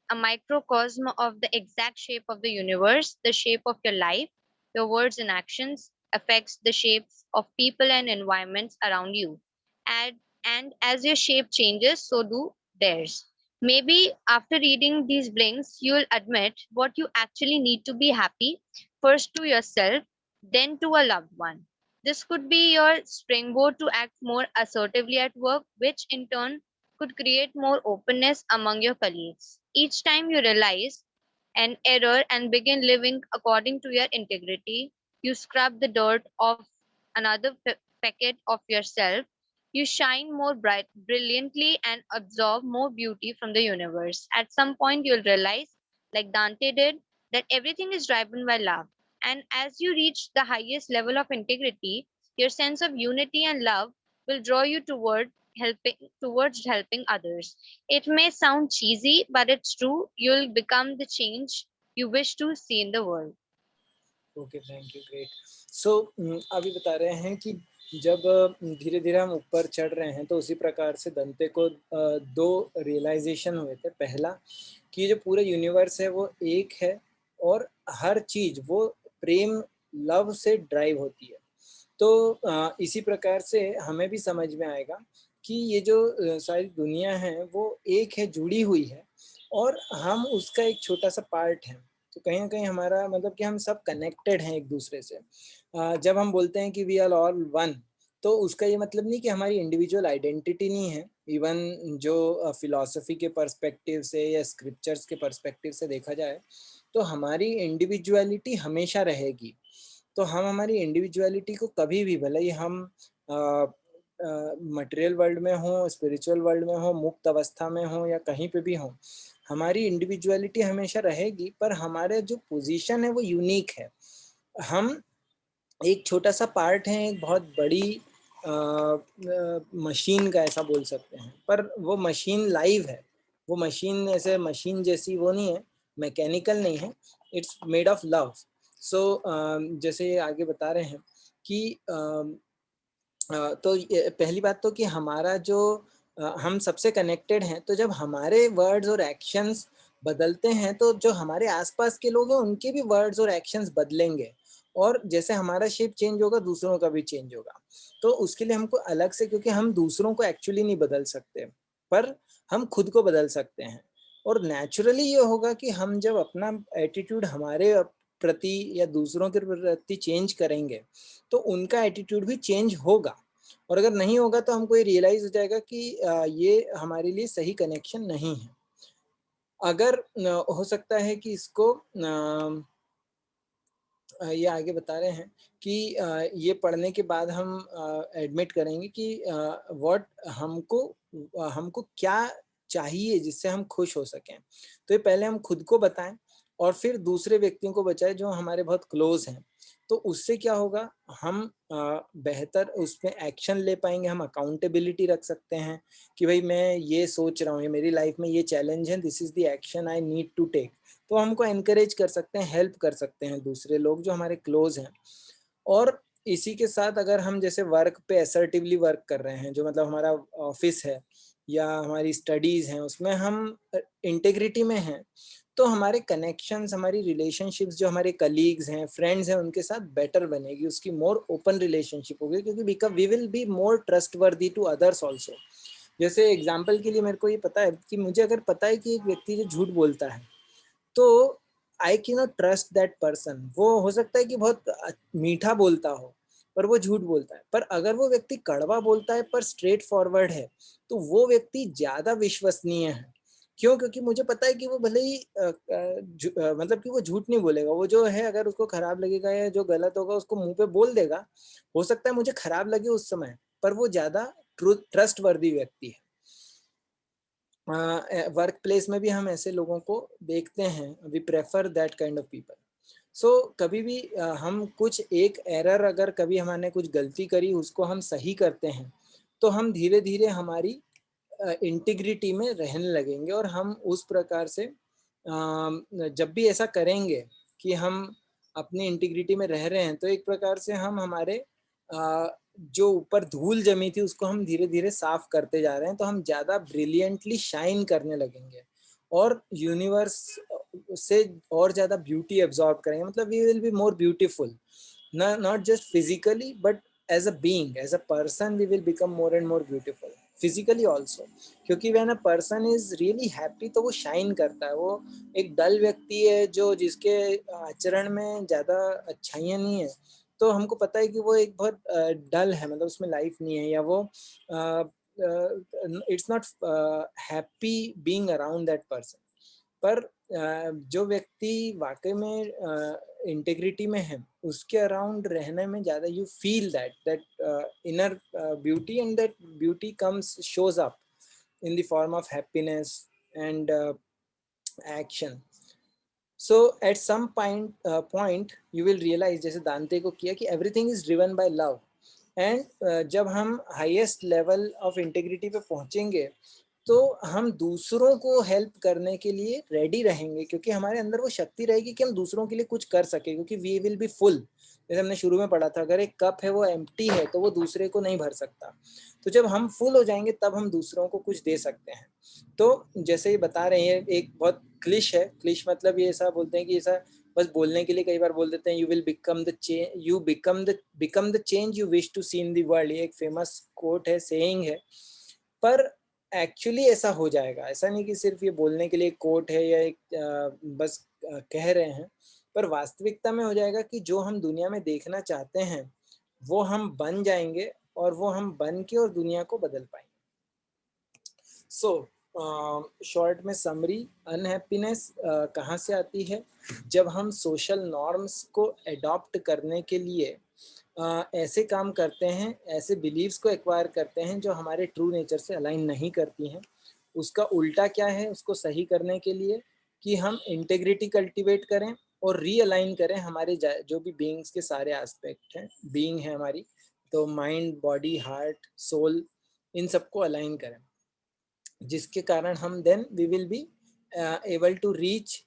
a microcosm of the exact shape of the universe. The shape of your life, your words and actions affects the shapes of people and environments around you. And as your shape changes, so do theirs. Maybe after reading these blinks, you'll admit what you actually need to be happy, first to yourself, then to a loved one. This could be your springboard to act more assertively at work, which in turn could create more openness among your colleagues. Each time you realize an error and begin living according to your integrity, you scrub the dirt off another packet of yourself. You shine more brilliantly, and absorb more beauty from the universe. At some point, you'll realize, like Dante did, that everything is driven by love. And as you reach the highest level of integrity, your sense of unity and love will draw you towards helping others. It may sound cheesy, but it's true. You'll become the change you wish to see in the world. Okay, thank you, great. So अभी बता रहे हैं कि जब धीरे धीरे हम ऊपर चढ़ रहे हैं तो उसी प्रकार से दंते को दो रियलाइजेशन हुए थे। पहला कि जो पूरा यूनिवर्स है वो एक है और हर चीज वो प्रेम लव से ड्राइव होती है। तो इसी प्रकार से हमें भी समझ में आएगा कि ये जो सारी दुनिया है वो एक है, जुड़ी हुई है और हम उसका एक छोटा सा पार्ट है। तो कहीं ना कहीं हमारा मतलब कि हम सब कनेक्टेड हैं एक दूसरे से। जब हम बोलते हैं कि वी आर ऑल वन, तो उसका ये मतलब नहीं कि हमारी इंडिविजुअल आइडेंटिटी नहीं है। इवन जो फिलॉसफी के पर्सपेक्टिव से या स्क्रिप्चर्स के पर्सपेक्टिव से देखा जाए तो हमारी इंडिविजुअलिटी हमेशा रहेगी। तो हम हमारी इंडिविजुअलिटी को कभी भी, भले ही हम मटेरियल वर्ल्ड में हो, स्पिरिचुअल वर्ल्ड में हो, मुक्त अवस्था में हो या कहीं पे भी हो, हमारी इंडिविजुअलिटी हमेशा रहेगी, पर हमारे जो पोजीशन है वो यूनिक है। हम एक छोटा सा पार्ट है एक बहुत बड़ी मशीन का, ऐसा बोल सकते हैं, पर वो मशीन लाइव है। वो मशीन ऐसे मशीन जैसी वो नहीं है, मैकेनिकल नहीं है, इट्स मेड ऑफ लव। सो जैसे आगे बता रहे हैं कि तो पहली बात तो कि हमारा जो हम सबसे कनेक्टेड हैं, तो जब हमारे वर्ड्स और एक्शंस बदलते हैं तो जो हमारे आसपास के लोग हैं उनके भी वर्ड्स और एक्शंस बदलेंगे, और जैसे हमारा शेप चेंज होगा दूसरों का भी चेंज होगा। तो उसके लिए हमको अलग से, क्योंकि हम दूसरों को एक्चुअली नहीं बदल सकते पर हम खुद को बदल सकते हैं। और नेचुरली ये होगा कि हम जब अपना एटीट्यूड हमारे प्रति या दूसरों के प्रति चेंज करेंगे तो उनका एटीट्यूड भी चेंज होगा। और अगर नहीं होगा तो हमको ये रियलाइज हो जाएगा कि ये हमारे लिए सही कनेक्शन नहीं है। अगर हो सकता है कि इसको ये आगे बता रहे हैं कि ये पढ़ने के बाद हम एडमिट करेंगे कि व्हाट हमको हमको क्या चाहिए जिससे हम खुश हो सकें। तो ये पहले हम खुद को बताएं और फिर दूसरे व्यक्तियों को बचाएं जो हमारे बहुत क्लोज हैं। तो उससे क्या होगा, हम बेहतर उसमें एक्शन ले पाएंगे, हम अकाउंटेबिलिटी रख सकते हैं कि भाई मैं ये सोच रहा हूँ, ये मेरी लाइफ में ये चैलेंज है, this is the action I need to take. तो हमको एनकरेज कर सकते हैं, हेल्प कर सकते हैं दूसरे लोग जो हमारे क्लोज हैं। और इसी के साथ अगर हम जैसे वर्क पे असर्टिवली वर्क कर रहे हैं, जो मतलब हमारा ऑफिस है या हमारी स्टडीज हैं, उसमें हम इंटेग्रिटी में हैं, तो हमारे कनेक्शंस, हमारी रिलेशनशिप्स, जो हमारे कलीग्स हैं, फ्रेंड्स हैं, उनके साथ बेटर बनेगी, उसकी मोर ओपन रिलेशनशिप होगी, क्योंकि because we will be more trustworthy to others also. जैसे एग्जाम्पल के लिए मेरे को ये पता है कि मुझे अगर पता है कि एक व्यक्ति जो झूठ बोलता है तो I can not trust that person. वो हो सकता है कि बहुत मीठा बोलता हो पर वो झूठ बोलता है, पर अगर वो व्यक्ति कड़वा बोलता है पर स्ट्रेट फॉरवर्ड है तो वो व्यक्ति ज्यादा विश्वसनीय है। क्यों? क्योंकि मुझे पता है कि वो भले ही मतलब कि वो झूठ नहीं बोलेगा, वो जो है अगर उसको खराब लगेगा या जो गलत होगा उसको मुंह पे बोल देगा। हो सकता है मुझे खराब लगे उस समय, पर वो ज्यादा ट्रस्ट वर्दी व्यक्ति है। वर्क प्लेस में भी हम ऐसे लोगों को देखते हैं, we prefer that kind of people. So कभी भी हम कुछ एक एरर, अगर कभी हमने कुछ गलती करी उसको हम सही करते हैं तो हम धीरे धीरे हमारी इंटीग्रिटी में रहने लगेंगे, और हम उस प्रकार से जब भी ऐसा करेंगे कि हम अपनी इंटीग्रिटी में रह रहे हैं तो एक प्रकार से हम हमारे जो ऊपर धूल जमी थी उसको हम धीरे धीरे साफ करते जा रहे हैं, तो हम ज्यादा ब्रिलियंटली शाइन करने लगेंगे और यूनिवर्स से और ज्यादा ब्यूटी एब्जॉर्ब करेंगे। मतलब we will be more beautiful, not just physically but as a being, as a person we will become more and more beautiful physically also. क्योंकि when a person is really happy तो वो shine करता है। वो एक डल व्यक्ति है जो जिसके आचरण में ज्यादा अच्छाइयाँ नहीं है, तो हमको पता है कि वो एक बहुत डल है, मतलब उसमें लाइफ नहीं है, या वो it's not happy being around that person. पर जो व्यक्ति वाकई में इंटेग्रिटी में है उसके अराउंड रहने में ज्यादा you feel that inner beauty, and that beauty comes shows up in the form of happiness and action. So at some point you will realize, जैसे दांते को किया, कि everything is driven by love. And जब हम highest level of integrity पे पहुंचेंगे तो हम दूसरों को हेल्प करने के लिए रेडी रहेंगे, क्योंकि हमारे अंदर वो शक्ति रहेगी कि हम दूसरों के लिए कुछ कर सके, क्योंकि वी विल बी फुल। जैसे हमने शुरू में पढ़ा था, अगर एक कप है वो एम्प्टी है तो वो दूसरे को नहीं भर सकता। तो जब हम फुल हो जाएंगे तब हम दूसरों को कुछ दे सकते हैं। तो जैसे ये बता रहे हैं, एक बहुत क्लिश है, क्लिश मतलब ये ऐसा बोलते हैं कि ऐसा बस बोलने के लिए कई बार बोल देते हैं, you will become the change, you become the change you wish to see in the world. ये एक फेमस कोट है, सेइंग है, पर एक्चुअली ऐसा हो जाएगा। ऐसा नहीं कि सिर्फ ये बोलने के लिए कोट है या एक बस कह रहे हैं, पर वास्तविकता में हो जाएगा कि जो हम दुनिया में देखना चाहते हैं वो हम बन जाएंगे, और वो हम बन के और दुनिया को बदल पाएंगे। सो शॉर्ट में समरी, अनहैप्पीनेस कहाँ से आती है? जब हम सोशल नॉर्म्स को अडॉप्ट करने के लिए ऐसे काम करते हैं, ऐसे बिलीव्स को एक्वायर करते हैं जो हमारे ट्रू नेचर से अलाइन नहीं करती हैं। उसका उल्टा क्या है? उसको सही करने के लिए कि हम इंटेग्रिटी कल्टीवेट करें और रीअलाइन करें हमारे जो भी बीइंग्स के सारे एस्पेक्ट हैं, बीइंग है हमारी, तो माइंड, बॉडी, हार्ट, सोल, इन सबको अलाइन करें, जिसके कारण हम then we will be able to reach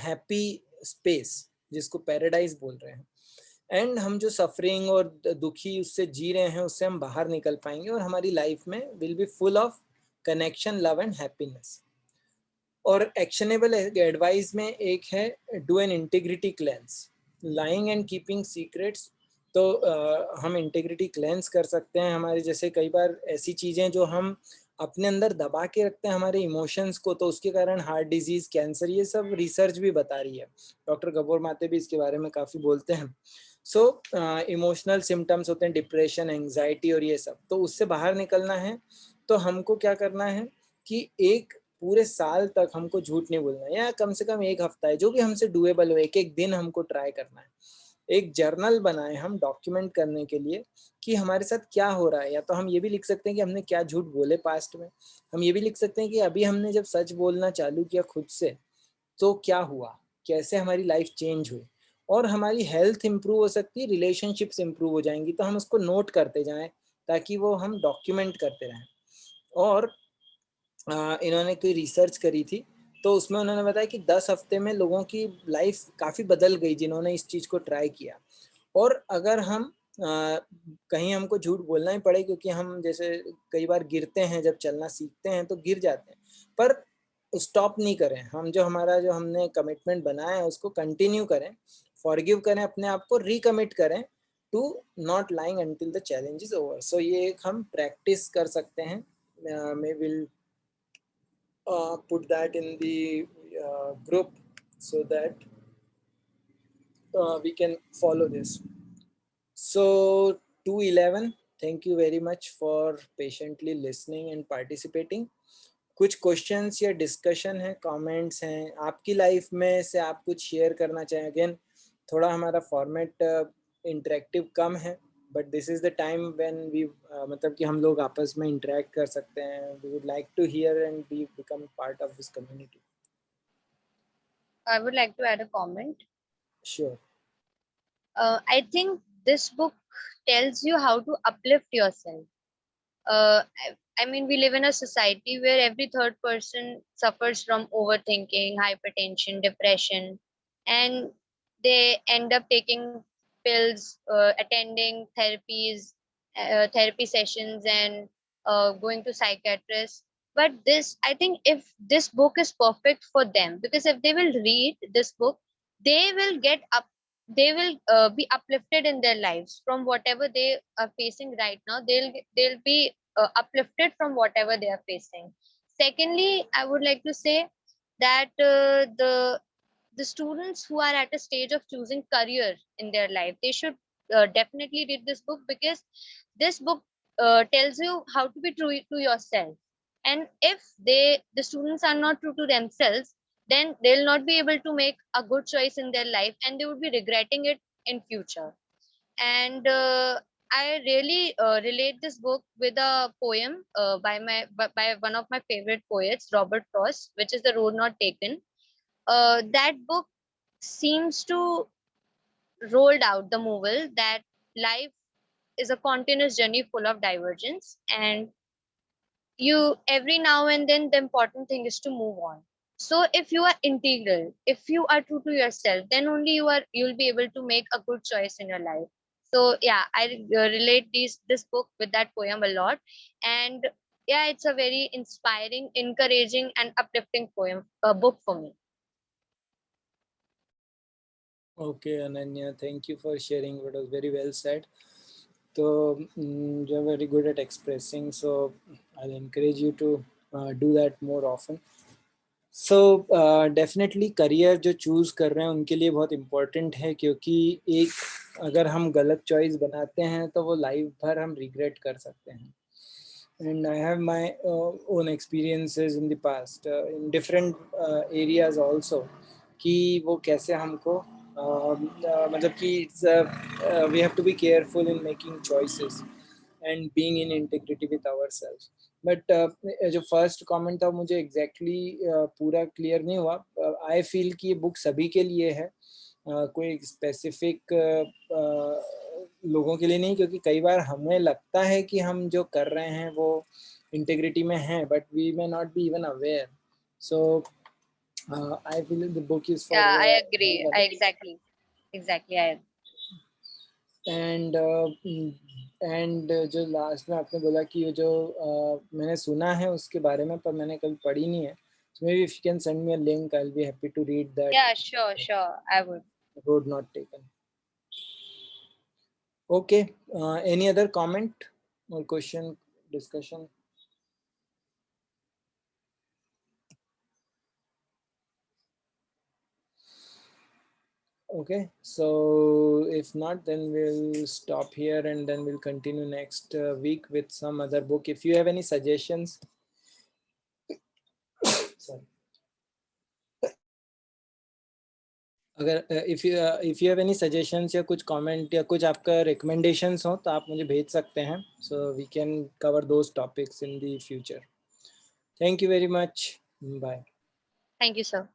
happy space, जिसको पैराडाइज बोल रहे हैं। एंड हम जो सफरिंग और दुखी उससे जी रहे हैं उससे हम बाहर निकल पाएंगे, और हमारी लाइफ में will be full of connection, love and happiness. और एक्शनेबल एडवाइस में एक है, do an integrity cleanse, lying and keeping secrets. तो हम इंटीग्रिटी क्लेंस कर सकते हैं। हमारे जैसे कई बार ऐसी चीज़ें जो हम अपने अंदर दबा के रखते हैं, हमारे इमोशंस को, तो उसके कारण हार्ट डिजीज, कैंसर, ये सब रिसर्च भी बता रही है। डॉक्टर गब्बर माते भी इसके बारे में काफ़ी बोलते हैं। सो इमोशनल सिम्टम्स होते हैं डिप्रेशन, एंग्जाइटी और ये सब, तो उससे बाहर निकलना है तो हमको क्या करना है कि एक पूरे साल तक हमको झूठ नहीं बोलना है, या कम से कम एक हफ्ता है, जो भी हमसे डुएबल हो, एक एक दिन हमको ट्राई करना है। एक जर्नल बनाए हम डॉक्यूमेंट करने के लिए कि हमारे साथ क्या हो रहा है। या तो हम ये भी लिख सकते हैं कि हमने क्या झूठ बोले पास्ट में, हम ये भी लिख सकते हैं कि अभी हमने जब सच बोलना चालू किया खुद से तो क्या हुआ, कैसे हमारी लाइफ चेंज हुई, और हमारी हेल्थ इंप्रूव हो सकती है, रिलेशनशिप्स इंप्रूव हो जाएंगी। तो हम उसको नोट करते जाएं ताकि वो हम डॉक्यूमेंट करते रहें। और इन्होंने कोई रिसर्च करी थी तो उसमें उन्होंने बताया कि 10 हफ्ते में लोगों की लाइफ काफ़ी बदल गई जिन्होंने इस चीज़ को ट्राई किया। और अगर हम कहीं हमको झूठ बोलना ही पड़े, क्योंकि हम जैसे कई बार गिरते हैं, जब चलना सीखते हैं तो गिर जाते हैं, पर स्टॉप नहीं करें। हम जो हमने कमिटमेंट बनाया है उसको कंटिन्यू करें, फॉरगिव करें अपने आप को, रिकमिट करें to not lying until the challenge is over. So ये एक हम प्रैक्टिस कर सकते हैं। May will put that in the group so that we can follow this. So 211, thank you very much for patiently listening and participating. कुछ questions या discussion है, comments हैं आपकी लाइफ में से, आप कुछ शेयर करना चाहें? अगेन थोड़ा हमारा फॉर्मेट इंटरेक्टिव कम है, but this is the time when we मतलब कि हम लोग आपस में इंटरेक्ट कर सकते हैं। We would like to hear and be become part of this community. I would like to add a comment. Sure. I think this book tells you how to uplift yourself. I mean, we live in a society where every third person suffers from overthinking, hypertension, depression, and they end up taking pills, attending therapies, therapy sessions, and going to psychiatrists. But this, I think, if this book is perfect for them, because if they will read this book, they will get up, they will be uplifted in their lives from whatever they are facing right now. They'll be uplifted from whatever they are facing. Secondly, I would like to say that the students who are at a stage of choosing career in their life, they should definitely read this book, because this book tells you how to be true to yourself. And if the students are not true to themselves, then they'll not be able to make a good choice in their life, and they would be regretting it in future. And I really relate this book with a poem by one of my favorite poets, Robert Frost, which is The Road Not Taken. That book seems to rolled out the moral that life is a continuous journey full of divergence, and every now and then the important thing is to move on. So if you are integral, if you are true to yourself, then only you'll be able to make a good choice in your life. So yeah, I relate this book with that poem a lot. And yeah, it's a very inspiring, encouraging and uplifting book for me. Okay, Ananya, thank you for sharing. It was very well said. So you're very good at expressing, so I'll encourage you to do that more often. So definitely career जो choose कर रहे हैं उनके लिए बहुत important है, क्योंकि एक अगर हम गलत चॉइस बनाते हैं तो वो लाइफ भर हम रिग्रेट कर सकते हैं. And I have my own experiences in the past in different areas also, कि वो कैसे हमको मतलब कि we have to be careful in making choices and being in integrity with ourselves. But जो फर्स्ट कमेंट था मुझे एग्जैक्टली पूरा क्लियर नहीं हुआ. आई फील कि ये बुक सभी के लिए है, कोई स्पेसिफिक लोगों के लिए नहीं, क्योंकि कई बार हमें लगता है कि हम जो कर रहे हैं वो इंटीग्रिटी में है, but we may not be even aware. So I feel the book is for Yeah, I agree. Exactly. I and जो लास्ट में आपने बोला कि ये जो मैंने सुना है उसके बारे में, पर मैंने कभी पढ़ी नहीं है. So maybe if you can send me a link, I'll be happy to read that. Yeah, sure. I would. Road not taken. Okay. Any other comment or question, discussion? Okay, so if not, then we'll stop here and then we'll continue next week with some other book. If you have any suggestions, sorry. अगर if you have any suggestions या कुछ comment या कुछ आपका recommendations हो तो आप मुझे भेज सकते हैं, so we can cover those topics in the future. Thank you very much. Bye. Thank you, sir.